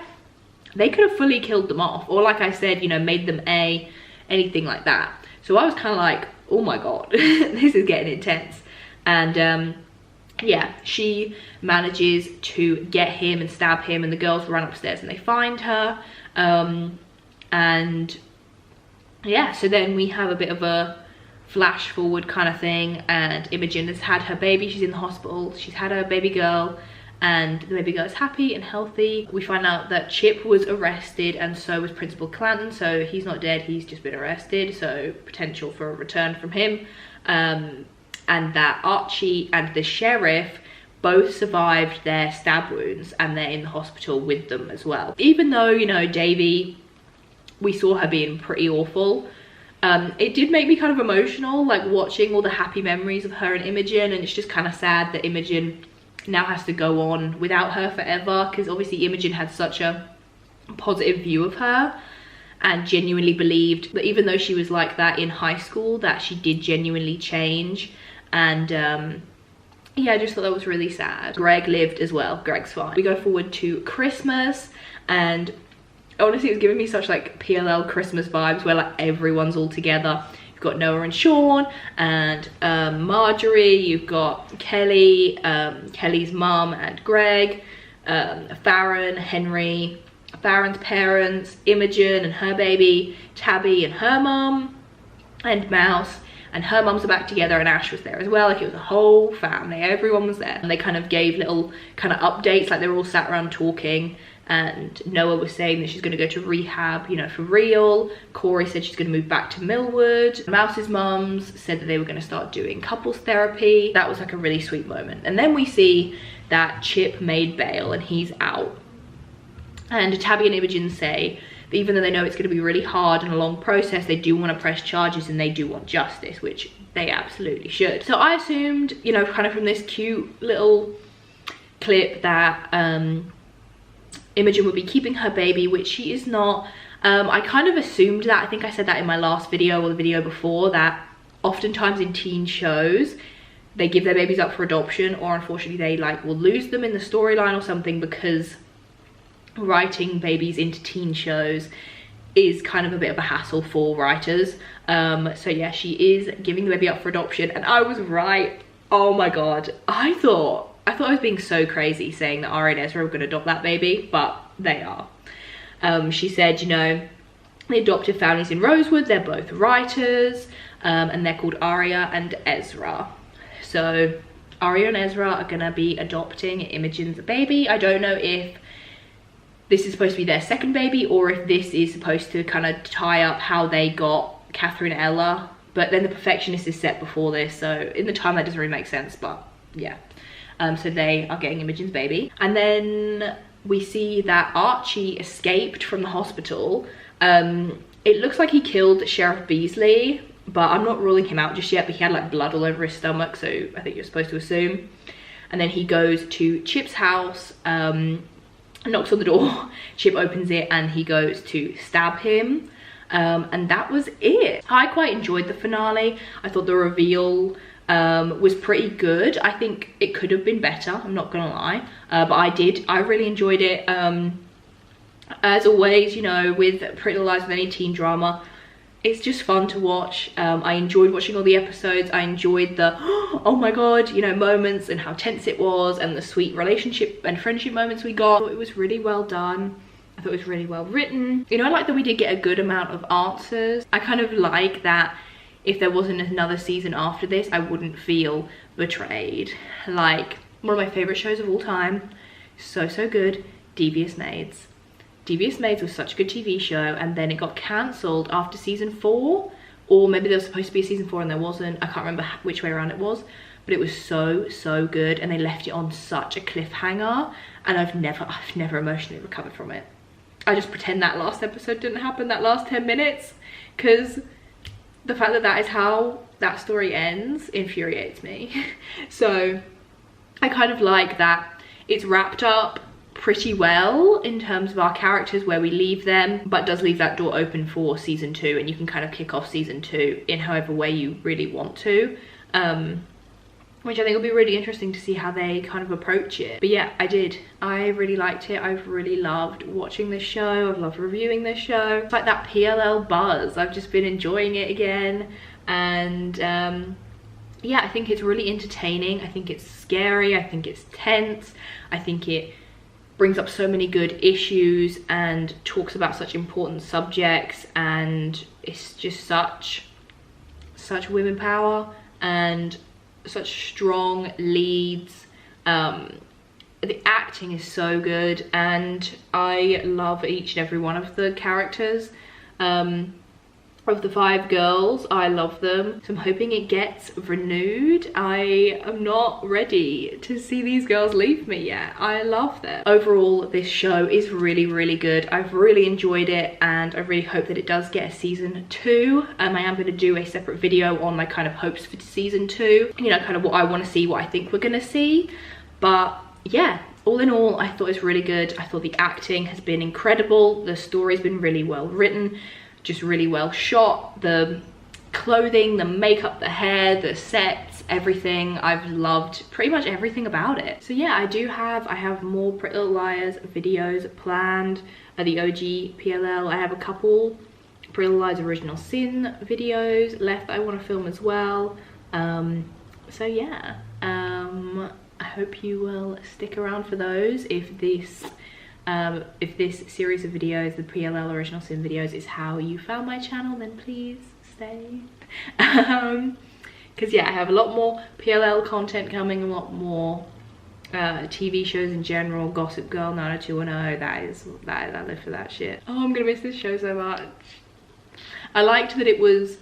they could have fully killed them off, or like I said, you know, made them anything like that. So I was kind of like, oh my god, this is getting intense. And yeah, she manages to get him and stab him, and the girls run upstairs and they find her. And yeah, so then we have a bit of a flash forward kind of thing, and Imogen has had her baby. She's in the hospital, she's had her baby girl, and the baby girl is happy and healthy. We find out that Chip was arrested, and so was Principal Clanton. So he's not dead, he's just been arrested, so potential for a return from him. And that Archie and the sheriff both survived their stab wounds, and they're in the hospital with them as well. Even though, you know, Davy, we saw her being pretty awful, it did make me kind of emotional, like watching all the happy memories of her and Imogen, and it's just kind of sad that Imogen now has to go on without her forever, because obviously Imogen had such a positive view of her and genuinely believed that even though she was like that in high school, that she did genuinely change. And yeah, I just thought that was really sad. Greg lived as well. Greg's fine. We go forward to Christmas, and honestly, it was giving me such like PLL Christmas vibes where like everyone's all together. You've got Noah and Sean and Marjorie. You've got Kelly, Kelly's mum and Greg, Farron, Henry, Farron's parents, Imogen and her baby, Tabby and her mum, and Mouse and her mum's are back together, and Ash was there as well. Like, it was a whole family, everyone was there. And they kind of gave little kind of updates, like they were all sat around talking, and Noah was saying that she's going to go to rehab, you know, for real. Corey said she's going to move back to Millwood. Mouse's mums said that they were going to start doing couples therapy. That was like a really sweet moment. And then we see that Chip made bail and he's out. And Tabby and Imogen say that even though they know it's going to be really hard and a long process, they do want to press charges and they do want justice, which they absolutely should. So I assumed, you know, kind of from this cute little clip that Imogen would be keeping her baby, which she is not. I kind of assumed that. I think I said that in my last video or the video before, that oftentimes in teen shows, they give their babies up for adoption, or unfortunately they like will lose them in the storyline or something, because writing babies into teen shows is kind of a bit of a hassle for writers. So yeah, she is giving the baby up for adoption, and I was right. Oh my god, I thought I was being so crazy saying that Ari and Ezra were going to adopt that baby, but they are. She said, you know, the adoptive families in Rosewood, they're both writers, and they're called Aria and Ezra. So Aria and Ezra are going to be adopting Imogen's baby. I don't know if this is supposed to be their second baby, or if this is supposed to kind of tie up how they got Catherine and Ella, but then the Perfectionist is set before this, so in the time that doesn't really make sense, but yeah. So they are getting Imogen's baby. And then we see that Archie escaped from the hospital. It looks like he killed Sheriff Beasley, but I'm not ruling him out just yet, but he had like blood all over his stomach, so I think you're supposed to assume. And then he goes to Chip's house, and knocks on the door. Chip opens it and he goes to stab him. And that was it. I quite enjoyed the finale. I thought the reveal was pretty good. I think it could have been better, I'm not gonna lie, but I really enjoyed it. As always, you know, with Pretty Little Lies, with any teen drama, it's just fun to watch. I enjoyed watching all the episodes. I enjoyed the oh my god, you know, moments and how tense it was, and the sweet relationship and friendship moments we got. I thought it was really well done. I thought it was really well written. You know, I like that we did get a good amount of answers. I kind of like that if there wasn't another season after this, I wouldn't feel betrayed. Like, one of my favorite shows of all time, so good, Devious Maids. Devious Maids was such a good TV show, and then it got cancelled after season 4, or maybe there was supposed to be a season 4 and there wasn't. I can't remember which way around it was, but it was so good, and they left it on such a cliffhanger, and I've never emotionally recovered from it. I just pretend that last episode didn't happen, that last 10 minutes, because the fact that that is how that story ends infuriates me. So I kind of like that it's wrapped up pretty well in terms of our characters, where we leave them, but does leave that door open for season 2, and you can kind of kick off season 2 in however way you really want to, which I think will be really interesting to see how they kind of approach it. But yeah, I really liked it. I've really loved watching this show. I've loved reviewing this show. It's like that PLL buzz. I've just been enjoying it again, and yeah, I think it's really entertaining. I think it's scary. I think it's tense. I think it brings up so many good issues and talks about such important subjects, and it's just such women power and such strong leads. The acting is so good, and I love each and every one of the characters. Of the 5 girls, I love them, so I'm hoping it gets renewed. I am not ready to see these girls leave me yet. I love them. Overall, this show is really good. I've really enjoyed it, and I really hope that it does get a season 2. I am going to do a separate video on my kind of hopes for season 2, you know, kind of what I want to see, what I think we're gonna see. But yeah, all in all, I thought it was really good. I thought the acting has been incredible. The story's been really well written, just really well shot. The clothing, the makeup, the hair, the sets, everything. I've loved pretty much everything about it. So yeah, I have more Pretty Little Liars videos planned. The OG PLL, I have a couple Pretty Little Liars Original Sin videos left that I want to film as well. So yeah, I hope you will stick around for those. If this series of videos, the PLL Original Sin videos, is how you found my channel, then please stay. Because yeah, I have a lot more PLL content coming, a lot more TV shows in general. Gossip Girl, 90210, I live for that shit. Oh, I'm gonna miss this show so much. I liked that it was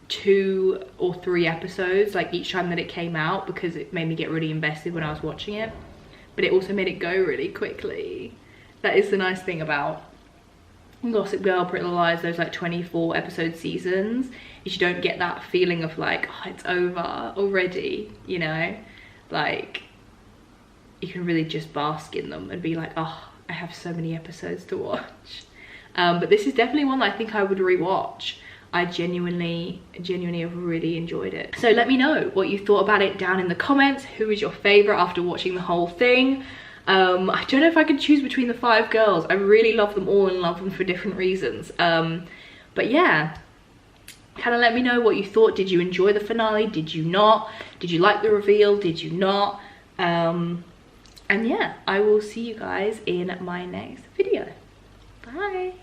2 or 3 episodes like each time that it came out, because it made me get really invested when I was watching it, but it also made it go really quickly. That is the nice thing about Gossip Girl, Pretty Little Lies, those like 24 episode seasons, is you don't get that feeling of like, oh, it's over already, you know, like you can really just bask in them and be like, oh, I have so many episodes to watch. But this is definitely one that I think I would rewatch. I genuinely have really enjoyed it. So let me know what you thought about it down in the comments. Who is your favorite after watching the whole thing? I don't know if I could choose between the 5 girls. I really love them all and love them for different reasons. But yeah, kind of let me know what you thought. Did you enjoy the finale? Did you not? Did you like the reveal? Did you not? And yeah, I will see you guys in my next video. Bye.